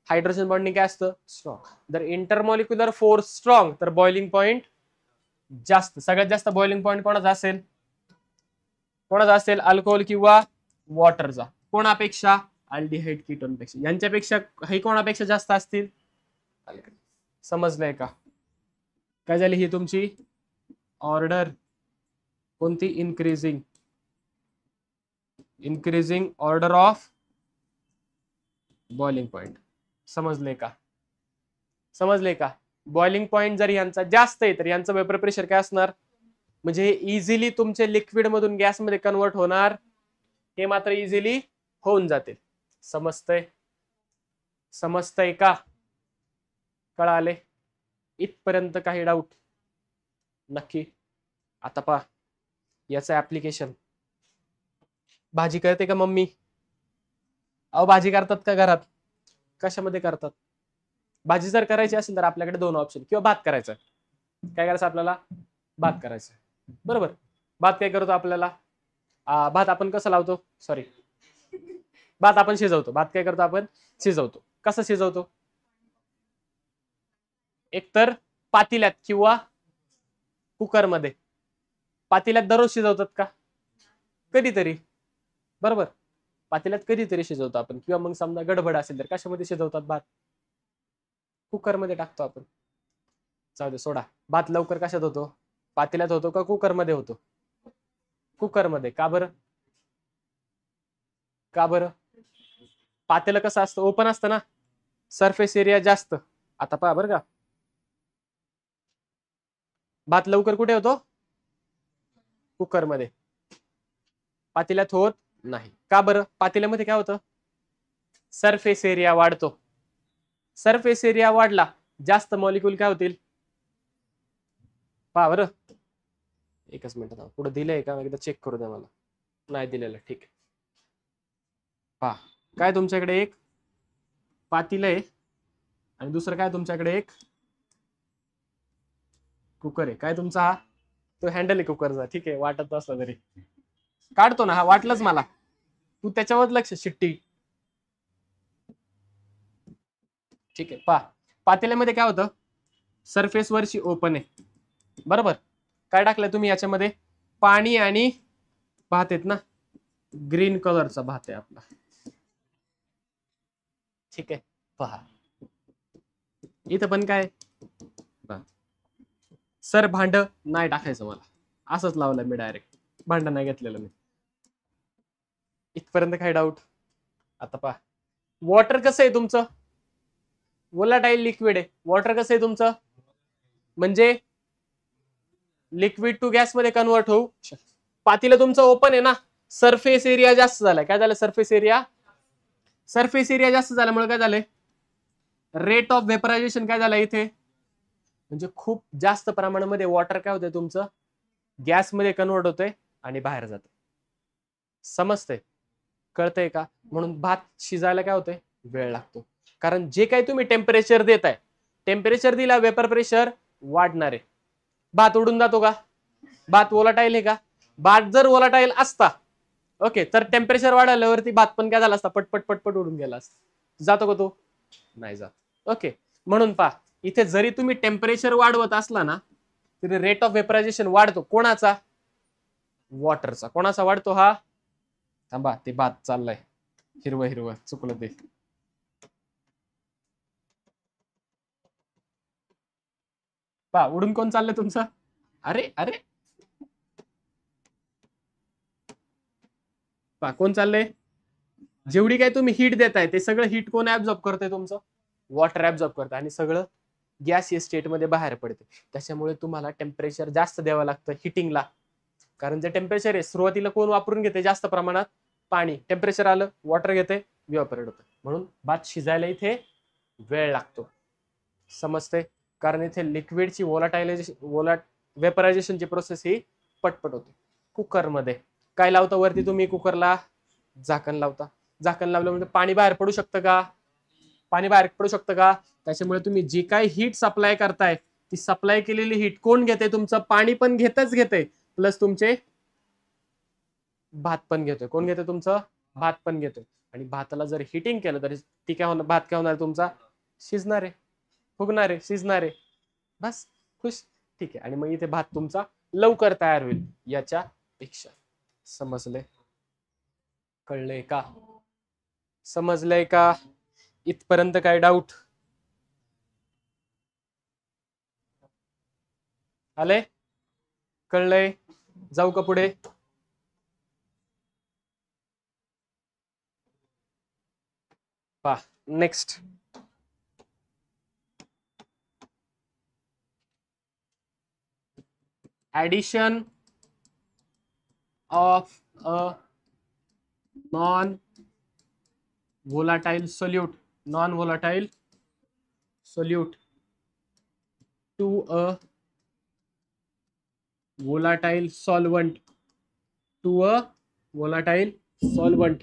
हायड्रोजन बॉन्डिंग काय असतं? स्ट्रॉंग. जर इंटरमॉलिक्युलर फोर्स स्ट्रॉंग तर बॉइलिंग पॉइंट जास्त. सगळ्यात जास्त बॉइलिंग पॉइंट कोणाचा असेल? कोणाचा असेल? अल्कोहोल किंवा वॉटरचा. कोणापेक्षा? अल्डिहाइड कीटोन पेक्षा. यांच्यापेक्षा हे कोणापेक्षा जास्त असतील? समजलंय का? काय झाली ही तुमची ऑर्डर? कोणती? Increasing, increasing order of boiling point. समजले का? समजले का? बॉइलिंग पॉइंट जर यांचा जास्त आहे तर यांचं वेपर प्रेशर काय असणार? म्हणजे हे इझिली तुमचे लिक्विड मधून गॅस मध्ये कन्वर्ट होणार, हे मात्र इझिली होऊन जाते. समजतंय? समजतंय का? कळाले? इथपर्यंत काही डाऊट? नक्की. आता पहा याचं ऍप्लिकेशन. भाजी करते का मम्मी? अहो भाजी करतात का घरात? कशामध्ये करतात? भाजी जर करायची असेल तर आपल्याकडे दोन ऑप्शन, किंवा भात करायचा. काय करायचं आपल्याला? भात करायचं. बरोबर. भात काय करतो आपल्याला? भात आपण कसं लावतो? सॉरी, भात आपण शिजवतो. भात काय करतो आपण? शिजवतो. कसं शिजवतो? एकतर पातेल्यात किंवा कुकरमध्ये. पातेल्यात दररोज शिजवतात का? कधीतरी. बरोबर. पातेल्यात कधीतरी शिजवतो आपण, किंवा मग समजा गडबड असेल तर कशामध्ये शिजवतात भात? कुकरमध्ये टाकतो आपण. जाऊ दे, सोडा. भात लवकर कशात होतो? पातेल्यात होतो का कुकरमध्ये होतो? कुकरमध्ये. का बरं? का बरं? पातेलं कसं असतं? ओपन असतं ना, सरफेस एरिया जास्त. आता पहा बरं का, भात लवकर कुठे होतो? कुकरमध्ये. पातेल्यात होत नाही. का बरं? पातेल्यामध्ये काय होतं? सरफेस एरिया वाढतो. सरफेस एरिया वाढला, जास्त मॉलिक्यूल काय होतील? पहा बरं, एकच मिनिट. पुढे दिलंय का? एकदा चेक करू द्या मला. नाही दिलेलं. ठीक आहे. पहा, काय तुमच्याकडे एक पातेलं आहे आणि दुसरं काय तुमच्याकडे एक कुकर आहे. काय तुमचा? हा तो हँडल आहे कुकरचा. ठीक आहे, वाटत असलं तरी काढतो ना. हा वाटलंच मला. तू त्याच्यावर लक्ष, शिट्टी. ठीक आहे. पहा, पातेल्यामध्ये काय होतं? सरफेस वरची ओपन आहे. बरोबर. काय टाकलंय तुम्ही याच्यामध्ये? पाणी आणि भात आहेत ना. ग्रीन कलरचा भात आहे आपला. ठीक आहे. पहा, इथं पण काय सर भांड नाही टाकायचं मला, असंच लावलं मी डायरेक्ट, भांड नाही घेतलेलं मी. इथपर्यंत काय डाऊट? आता पहा, वॉटर कसं आहे तुमचं? वोलाटाईल लिक्विड आहे. वॉटर कसं आहे तुमचं? म्हणजे लिक्विड टू गॅस मध्ये कन्वर्ट होऊ. पातीला तुमचं ओपन आहे ना, सरफेस एरिया जास्त झालाय. काय झालं? सरफेस एरिया जास्त झाल्यामुळे काय झालंय? रेट ऑफ वेपरायझेशन काय झालं इथे? म्हणजे खूप जास्त प्रमाणामध्ये वॉटर काय होतंय तुमचं, गॅसमध्ये कन्वर्ट होतंय आणि बाहेर जाते. समजतंय? कळतंय का? म्हणून भात शिजायला काय होतंय? वेळ लागतो. कारण जे काही तुम्ही टेम्परेचर देताय, टेम्परेचर दिला, वेपर प्रेशर वाढणार आहे. भात उडून जातो का? भात वोलाटाईल आहे का? भात जर वोलाटाईल असता, ओके, तर टेम्परेचर वाढल्यावरती भात पण काय झाला असता? पटपट पटपट उडून गेला असता. जातो का तो? नाही जात. ओके, म्हणून पहा, इथे जरी तुम्ही टेम्परेचर वाढवत असला ना, तरी रेट ऑफ वेपरायझेशन वाढतो. कोणाचा? वॉटरचा. कोणाचा वाढतो हा? थांबा, ते भात चाललाय, हिरवं हिरवं चुकलं ते. पहा, उडून कोण चाललंय तुमचं? अरे अरे, पहा कोण चाललंय? जेवढी काय तुम्ही हीट देताय ते सगळं हीट कोण ऍब्झॉर्ब करतंय? तुमचं वॉटर ऍब्झॉर्ब करतं आणि सगळं गॅस या स्टेट मध्ये बाहेर पडते. त्याच्यामुळे तुम्हाला टेम्परेचर जास्त द्यावं लागतं हिटिंगला. कारण जे टेम्परेचर आहे सुरुवातीला कोण वापरून घेते जास्त प्रमाणात? पाणी. टेम्परेचर आलं, वॉटर घेते, इव्हॅपोरेट होतं. म्हणून भात शिजायला इथे वेळ लागतो. समजते? कारण इथे लिक्विडची वेपरायझेशनची प्रोसेस ही पटपट होते. कुकरमध्ये काय लावता वरती तुम्ही? कुकरला झाकण लावता. झाकण लावलं म्हणजे पाणी बाहेर पडू शकतं का? पाणी बाहेर पडू शकतं का? त्याच्यामुळे तुम्ही जी काही हीट सप्लाय करताय, ती सप्लाय केलेली हीट कोण घेते? तुमचं पाणी पण घेते, प्लस तुमचे भात पण घेतोय. कोण घेतोय? तुमचं भात पण घेतोय. आणि भाताला जर हिटिंग केलं तरी ती काय होणार? भात काय होणार तुमचा? शिजणार आहे, फुगणार आहे, शिजणार आहे. बस, खुश. ठीक आहे. आणि मग इथे भात तुमचा लवकर तयार होईल याच्यापेक्षा. समजले? कळलंय का? समजलंय का? इथपर्यंत काय डाऊट आले? कळलंय? जाऊ का पुढे? पहा, next addition of a non-volatile solute to a volatile solvent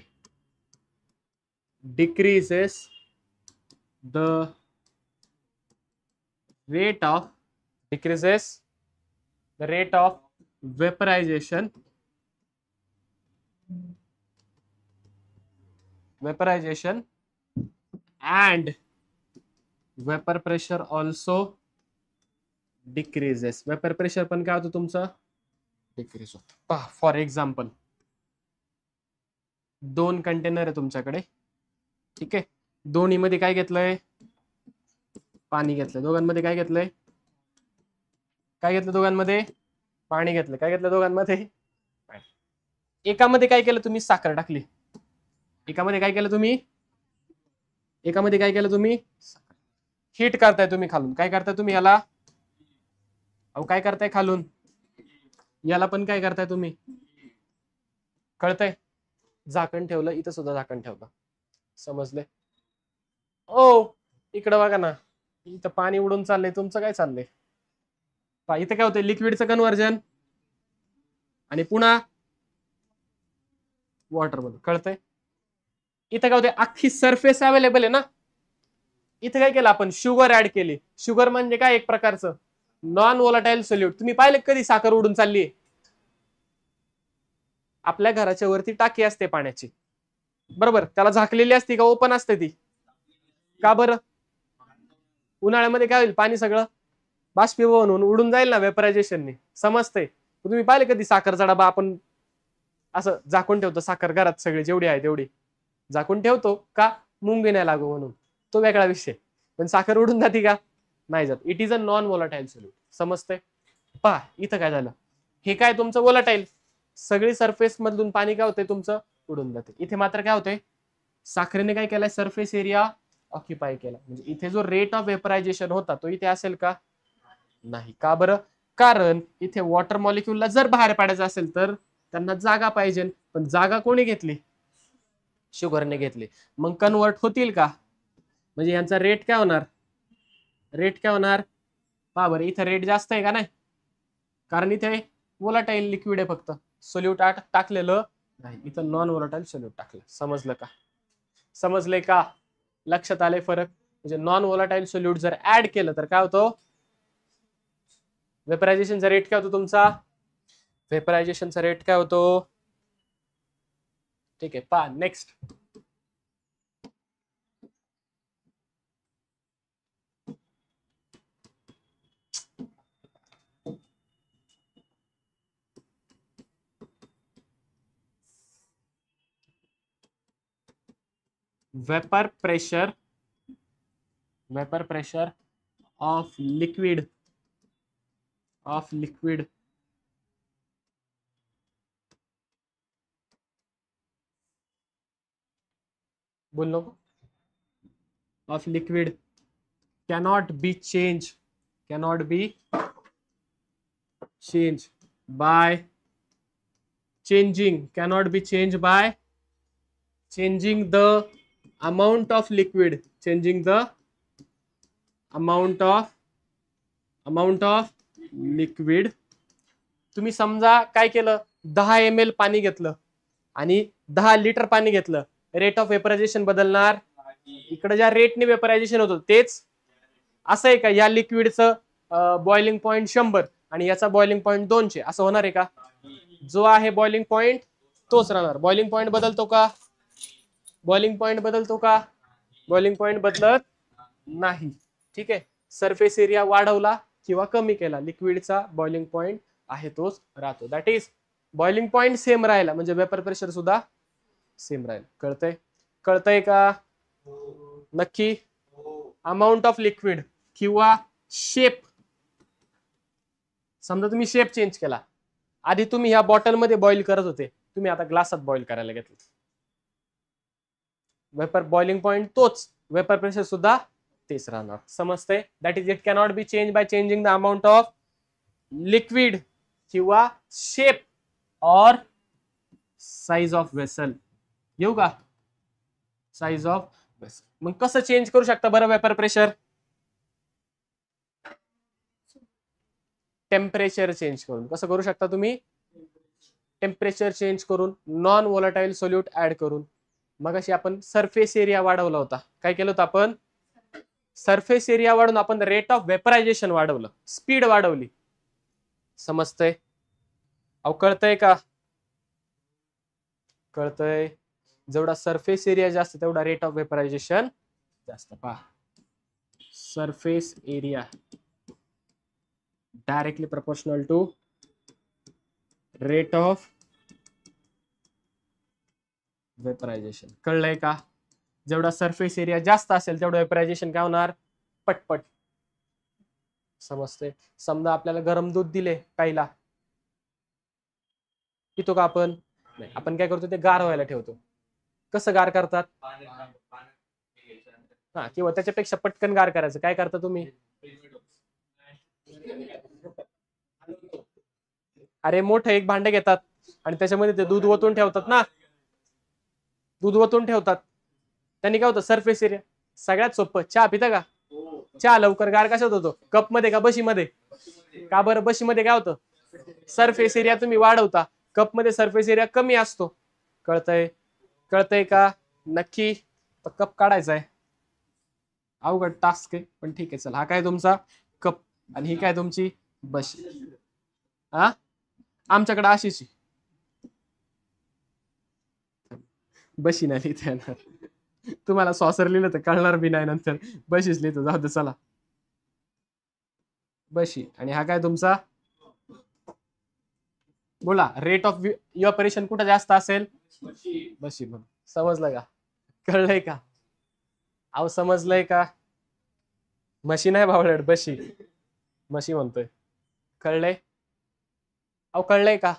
decreases the rate of vaporization and vapor pressure also decreases. Vapor pressure पण काय होतं तुमचं? डिक्रीज होतं. पहा, फॉर एक्झाम्पल 2 कंटेनर आहे तुमच्याकडे, ठीक आहे. दोन्ही मध्ये काय घेतलंय? पाणी घेतलंय. दोघांमध्ये काय घेतलंय? दोघांमध्ये पाणी घेतलं. काय घेतलं दोघांमध्ये? एकामध्ये काय केलं तुम्ही? साखर टाकली. एकामध्ये काय केलं तुम्ही? हीट करताय तुम्ही खालून. काय करताय तुम्ही याला? अहो काय करताय खालून? याला पण काय करताय तुम्ही? कळतंय? झाकण ठेवलं, इथं सुद्धा झाकण ठेवलं. समजले? ओ इकडं बघा ना, इथं पाणी उडून चाललंय. तुमचं काय चाललंय? इथं काय होतंय? लिक्विडचं कन्व्हर्जन आणि पुन्हा वॉटर मध्ये. कळतंय? इथं काय होतंय? अख्खी सरफेस अवेलेबल आहे ना. इथं काय केलं आपण? शुगर ऍड केली. शुगर म्हणजे काय? एक प्रकारचं नॉन वोलाटाईल सोल्यूट. तुम्ही पाहिले कधी साखर उडून चालली? आपल्या घराच्या वरती टाकी असते पाण्याची, बरोबर? त्याला झाकलेली असते का ओपन असते ती? का बरं? उन्हाळ्यामध्ये काय होईल? पाणी सगळं बाष्पीभवन होऊन उडून जाईल ना वेपरायझेशनने. समजतंय? तुम्ही पाहिले कधी साखरचा डबा आपण असं झाकून ठेवतो? साखर घरात सगळी जेवढी आहे तेवढी झाकून ठेवतो का? मुंगी नाही लागू म्हणून. तो वेगळा विषय. पण साखर उडून जाते का? नाही जात. It is a non volatile solute. समजतंय? पहा इथं काय झालं, हे काय तुमचं वोलाटाईल, सगळी सरफेस मधून पाणी काय होतंय तुमचं उडून जाते. इथे मात्र काय होतंय, साखरेने काय केलंय, सरफेस एरिया ऑक्युपाय केला. म्हणजे इथे जो रेट ऑफ वेपरायझेशन होता तो इथे असेल का, नाही. का बरं, कारण इथे वॉटर मॉलिक्यूलला जर बाहेर पाडायचं असेल तर त्यांना जागा पाहिजे, पण जागा कोणी घेतली, शुगरने घेतली. मग कन्वर्ट होतील का, म्हणजे यांचा रेट काय होणार, रेट काय होणार, पहा बरं इथे रेट जास्त आहे का नाही, कारण इथे वोलाटाईल लिक्विड आहे, फक्त सोल्यूट टाकलेलं नाही, इथं नॉन वोलाटाईल सोल्यूट टाकलं. समजलं का, समजले का, लक्षात आले फरक. म्हणजे नॉन वोलाटाईल सोल्यूट जर ऍड केलं तर काय होतं, वेपरायझेशनचा रेट काय होतो तुमचा, वेपरायझेशनचा रेट काय होतो. ठीक आहे, पहा next. vapor pressure of liquid बोल नको, of liquid cannot be changed by changing the amount of liquid, तुम्ही समजा काय केलं, 10 ml पाणी घेतलं आणि 10 लिटर पाणी घेतलं, रेट ऑफ वेपरायझेशन बदलणार, इकडे ज्या रेटने वेपरायझेशन होतं तेच. असं आहे का, या लिक्विडचं बॉइलिंग पॉइंट 100 आणि याचा बॉइलिंग पॉइंट 200 असं होणार आहे का, जो आहे बॉइलिंग पॉइंट तोच राहणार. बॉइलिंग पॉइंट बदलतो का, बॉइलिंग पॉइंट बदलत नाही. ठीक आहे, सरफेस एरिया वाढवला किंवा कमी केला, लिक्विडचा बॉइलिंग पॉइंट आहे तोच राहतो. That is boiling point same राहिला म्हणजे वेपर प्रेशर सुद्धा सेम राहील. कळतंय का, नक्की. अमाऊंट ऑफ लिक्विड किंवा शेप, समजा तुम्ही शेप चेंज केला, आधी तुम्ही ह्या बॉटलमध्ये बॉईल करत होते, तुम्ही आता ग्लासात बॉईल करायला घेतलं, वेपर बॉइलिंग पॉइंट तोच, वेपर प्रेशर सुद्धा तेच राहणार. समजतंय? That is it cannot be change by changing the amount of liquid किंवा शेप और साइज ऑफ वेसल. येऊ का, साइज ऑफ वेसल. मग कसं चेंज करू शकता बरं वेपर प्रेशर, टेम्परेचर चेंज करून. कसं करू शकता तुम्ही, टेम्परेचर चेंज करून, नॉन वोलाटाईल सोल्यूट ऍड करून. मग अशी आपण सरफेस एरिया वाढवला होता, काय केलं होतं आपण, सरफेस एरिया वाढवून आपण रेट ऑफ वेपरायझेशन वाढवलं, स्पीड वाढवली. समजतंय, अहो कळतंय का, कळतंय. जेवढा सरफेस एरिया जास्त तेवढा रेट ऑफ वेपरायझेशन जास्त. पहा, surface area directly proportional to rate of vaporisation. कळलंय का, जेवढा सरफेस एरिया जास्त असेल तेवढं वेपरायझेशन काय होणार, पटपट. समजते. समजा आपल्याला गरम दूध दिले प्यायला, पितो का आपण, नाही, आपण काय करतो ते गार व्हायला ठेवतो. कसं गार करतात, हा, किंवा त्याच्यापेक्षा पटकन गार करायचं, काय करता तुम्ही, अरे मोठं एक भांडे घेतात आणि त्याच्यामध्ये ते दूध ओतून ठेवतात ना, दूध ओतून ठेवतात, त्यांनी काय होतं, सरफेस एरिया. सगळ्यात सोपं, चहा पिता का, चहा लवकर गार कशात होतो, कप मध्ये का बशी मध्ये, का बरं, बशी मध्ये काय होतं, सरफेस एरिया तुम्ही वाढवता, कप मध्ये सरफेस एरिया कमी असतो. कळतंय का, नक्की. कप काढायचा आहे, अवघड टास्क आहे, पण ठीक आहे चल. हा काय तुमचा कप आणि ही काय तुमची बशी. हा, आमच्याकडे अशीच बशी नाही लिहिता येणार, तुम्हाला सॉसर लिहिलं तर कळणार बी नाही, नंतर बशीच लिहितो, जाऊ दे चला. बशी, आणि हा काय तुमचा, बोला, रेट ऑफ इव्हॅपोरेशन कुठं जास्त असेल, बशी म्हणून. समजलं का, कळलंय का, अहो समजलंय का. म्हशी नाही बावळट, बशी. म्हशी म्हणतोय. कळलंय? अहो कळलंय का?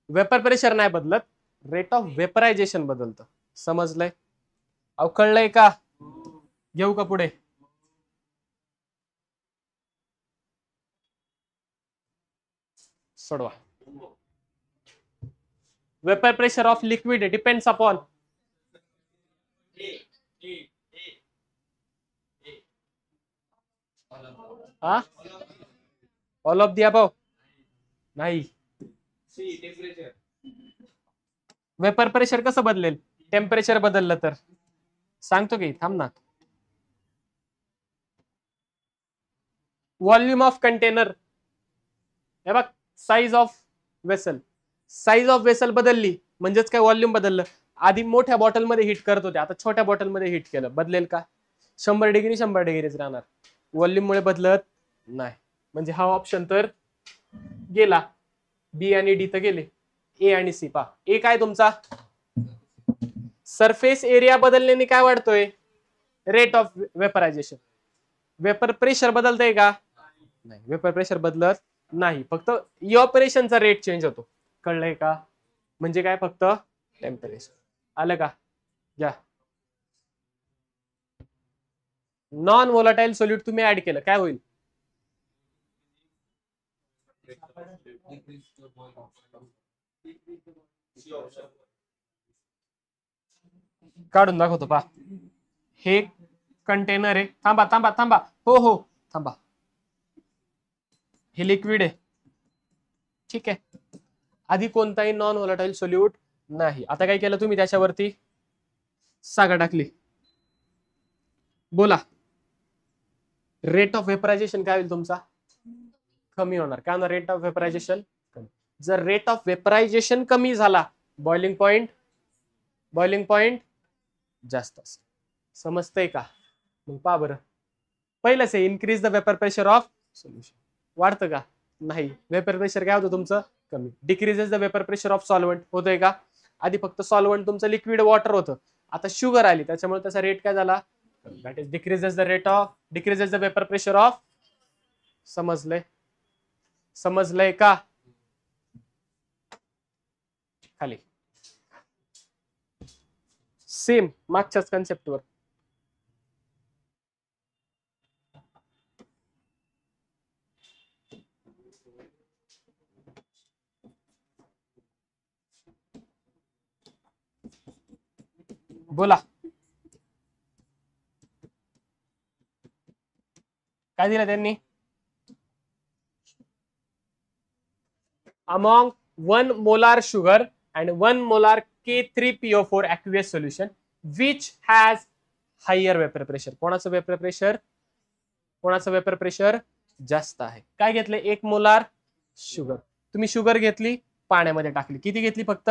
वेपर प्रेशर नाही बदलत, रेट ऑफ वेपरायझेशन बदलतं. समजलंय? अहो कळलंय का? घेऊ का पुढे? सोडवा. Vapour pressure of liquid depends upon all of the above. नाही. वेपर प्रेशर कसं बदलेल? टेम्परेचर बदललं तर. सांगतो की, थांब ना. व्हॉल्यूम ऑफ कंटेनर, हे बघ, size of vessel. Size of vessel बदलली म्हणजेच काय, व्हॉल्यूम बदललं. आधी मोठ्या बॉटलमध्ये हिट करत होते, आता छोट्या बॉटलमध्ये हिट केलं, बदलेल का? 100 डिग्री 100 डिग्रीच राहणार. व्हॉल्यूम मुळे बदलत नाही. म्हणजे हा ऑप्शन तर गेला. बी आणि डी तर गेले. ए आणि सी पा. ए काय तुमचा? सरफेस एरिया बदलल्याने काय वाढतोय? Rate of vaporisation. Vapour pressure बदलतंय का? नाही, वेपर प्रेशर बदलत नाही, फक्त इव्हॅपोरेशनचा रेट चेंज होतो. कळलंय का? म्हणजे काय? फक्त टेम्परेचर. आलं का? या. नॉन व्होलाटाईल सोल्यूट तुम्ही ऍड केलं, काय होईल? काढून दाखवतो पा. हे कंटेनर आहे. थांबा थांबा थांबा, हो हो थांबा. हे लिक्विड आहे, ठीक आहे. आधी कोणताही नॉन व्होलाटाईल सोल्यूट नाही. आता काय केलं तुम्ही? त्याच्यावरती सागा टाकली. बोला, रेट ऑफ वेपरायझेशन काय होईल तुमचा? कमी होणार. काय होणार? रेट ऑफ वेपरायझेशन कमी. जर रेट ऑफ वेपरायझेशन कमी झाला, बॉइलिंग पॉइंट जास्त असेल. समजतंय का? मग पहा बरं, पहिलंच आहे increase the vapour pressure of solution. वाढतं का? नाही. वेपर प्रेशर काय होतं तुमचं? कमी. Decreases the vapour pressure of solvent. होतंय का? आधी फक्त सॉल्व्हंट तुमचं लिक्विड वॉटर होतं, आता शुगर आली, त्याच्यामुळे त्याचा रेट काय झाला? That is decreases the vapour pressure of. समजलंय का? खाली सेम मागच्याच कन्सेप्टवर. बोला, काय दिलं त्यांनी? Among 1 molar sugar and 1 molar K3PO4 aqueous solution which has higher vapor pressure. कोणाचं वेपर प्रेशर जास्त आहे? काय घेतलं? 1 मोलार शुगर. तुम्ही शुगर घेतली, पाण्यामध्ये टाकली. किती घेतली? फक्त.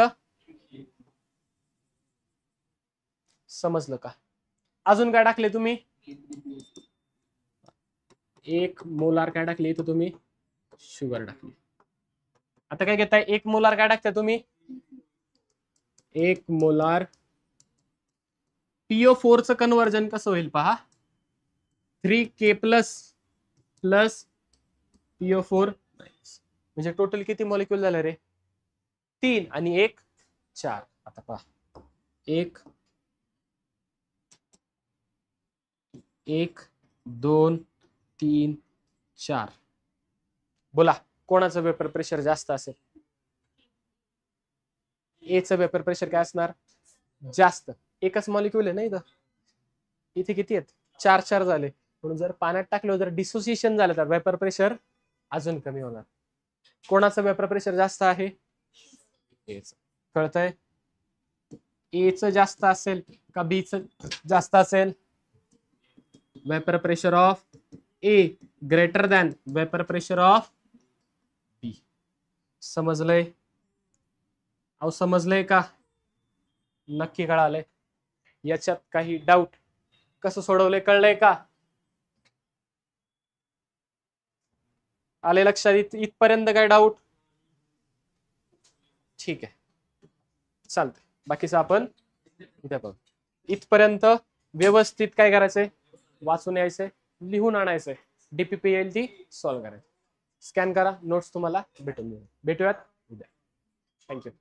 समजलं का? अजून काय टाकले तुम्ही? 1 मोलार काय टाकली? इथं तुम्ही शुगर टाकली. आता काय घेताय? 1 मोलार काय टाकताय तुम्ही? 1 मोलार PO4 चं कन्वर्जन कसं होईल पहा. 3K प्लस PO4 म्हणजे टोटल किती मॉलिक्यूल झालं रे? 3 आणि 1 4. आता पहा, 1 2 3 4. बोला, कोणाचं वेपर प्रेशर जास्त असेल? एचं वेपर प्रेशर काय असणार? जास्त. एकच मॉलिक्यूल आहे ना इथं. इथे किती आहेत? 4 झाले. म्हणून जर पाण्यात टाकलं, जर डिसोसिएशन झालं तर वेपर प्रेशर अजून कमी होणार. कोणाचं वेपर प्रेशर जास्त आहे? एचं. कळतंय? एचं जास्त असेल का बीचं जास्त असेल? Vapour pressure of A greater than vapour pressure of B. समजलंय? अहो समजलंय का? नक्की कळालंय? याच्यात काही डाऊट? कसं सोडवलंय कळलंय का? आले लक्षात? इथपर्यंत काय डाऊट? ठीक आहे, चालतंय. बाकीचं आपण उद्या बघू. इथपर्यंत व्यवस्थित काय करायचंय? वाचून यायचंय. लिहून आणायचंय. डीपीपी येईल ती सॉल्व्ह करायची. स्कॅन करा, नोट्स तुम्हाला भेटून जाईल. भेटूयात उद्या. थँक्यू.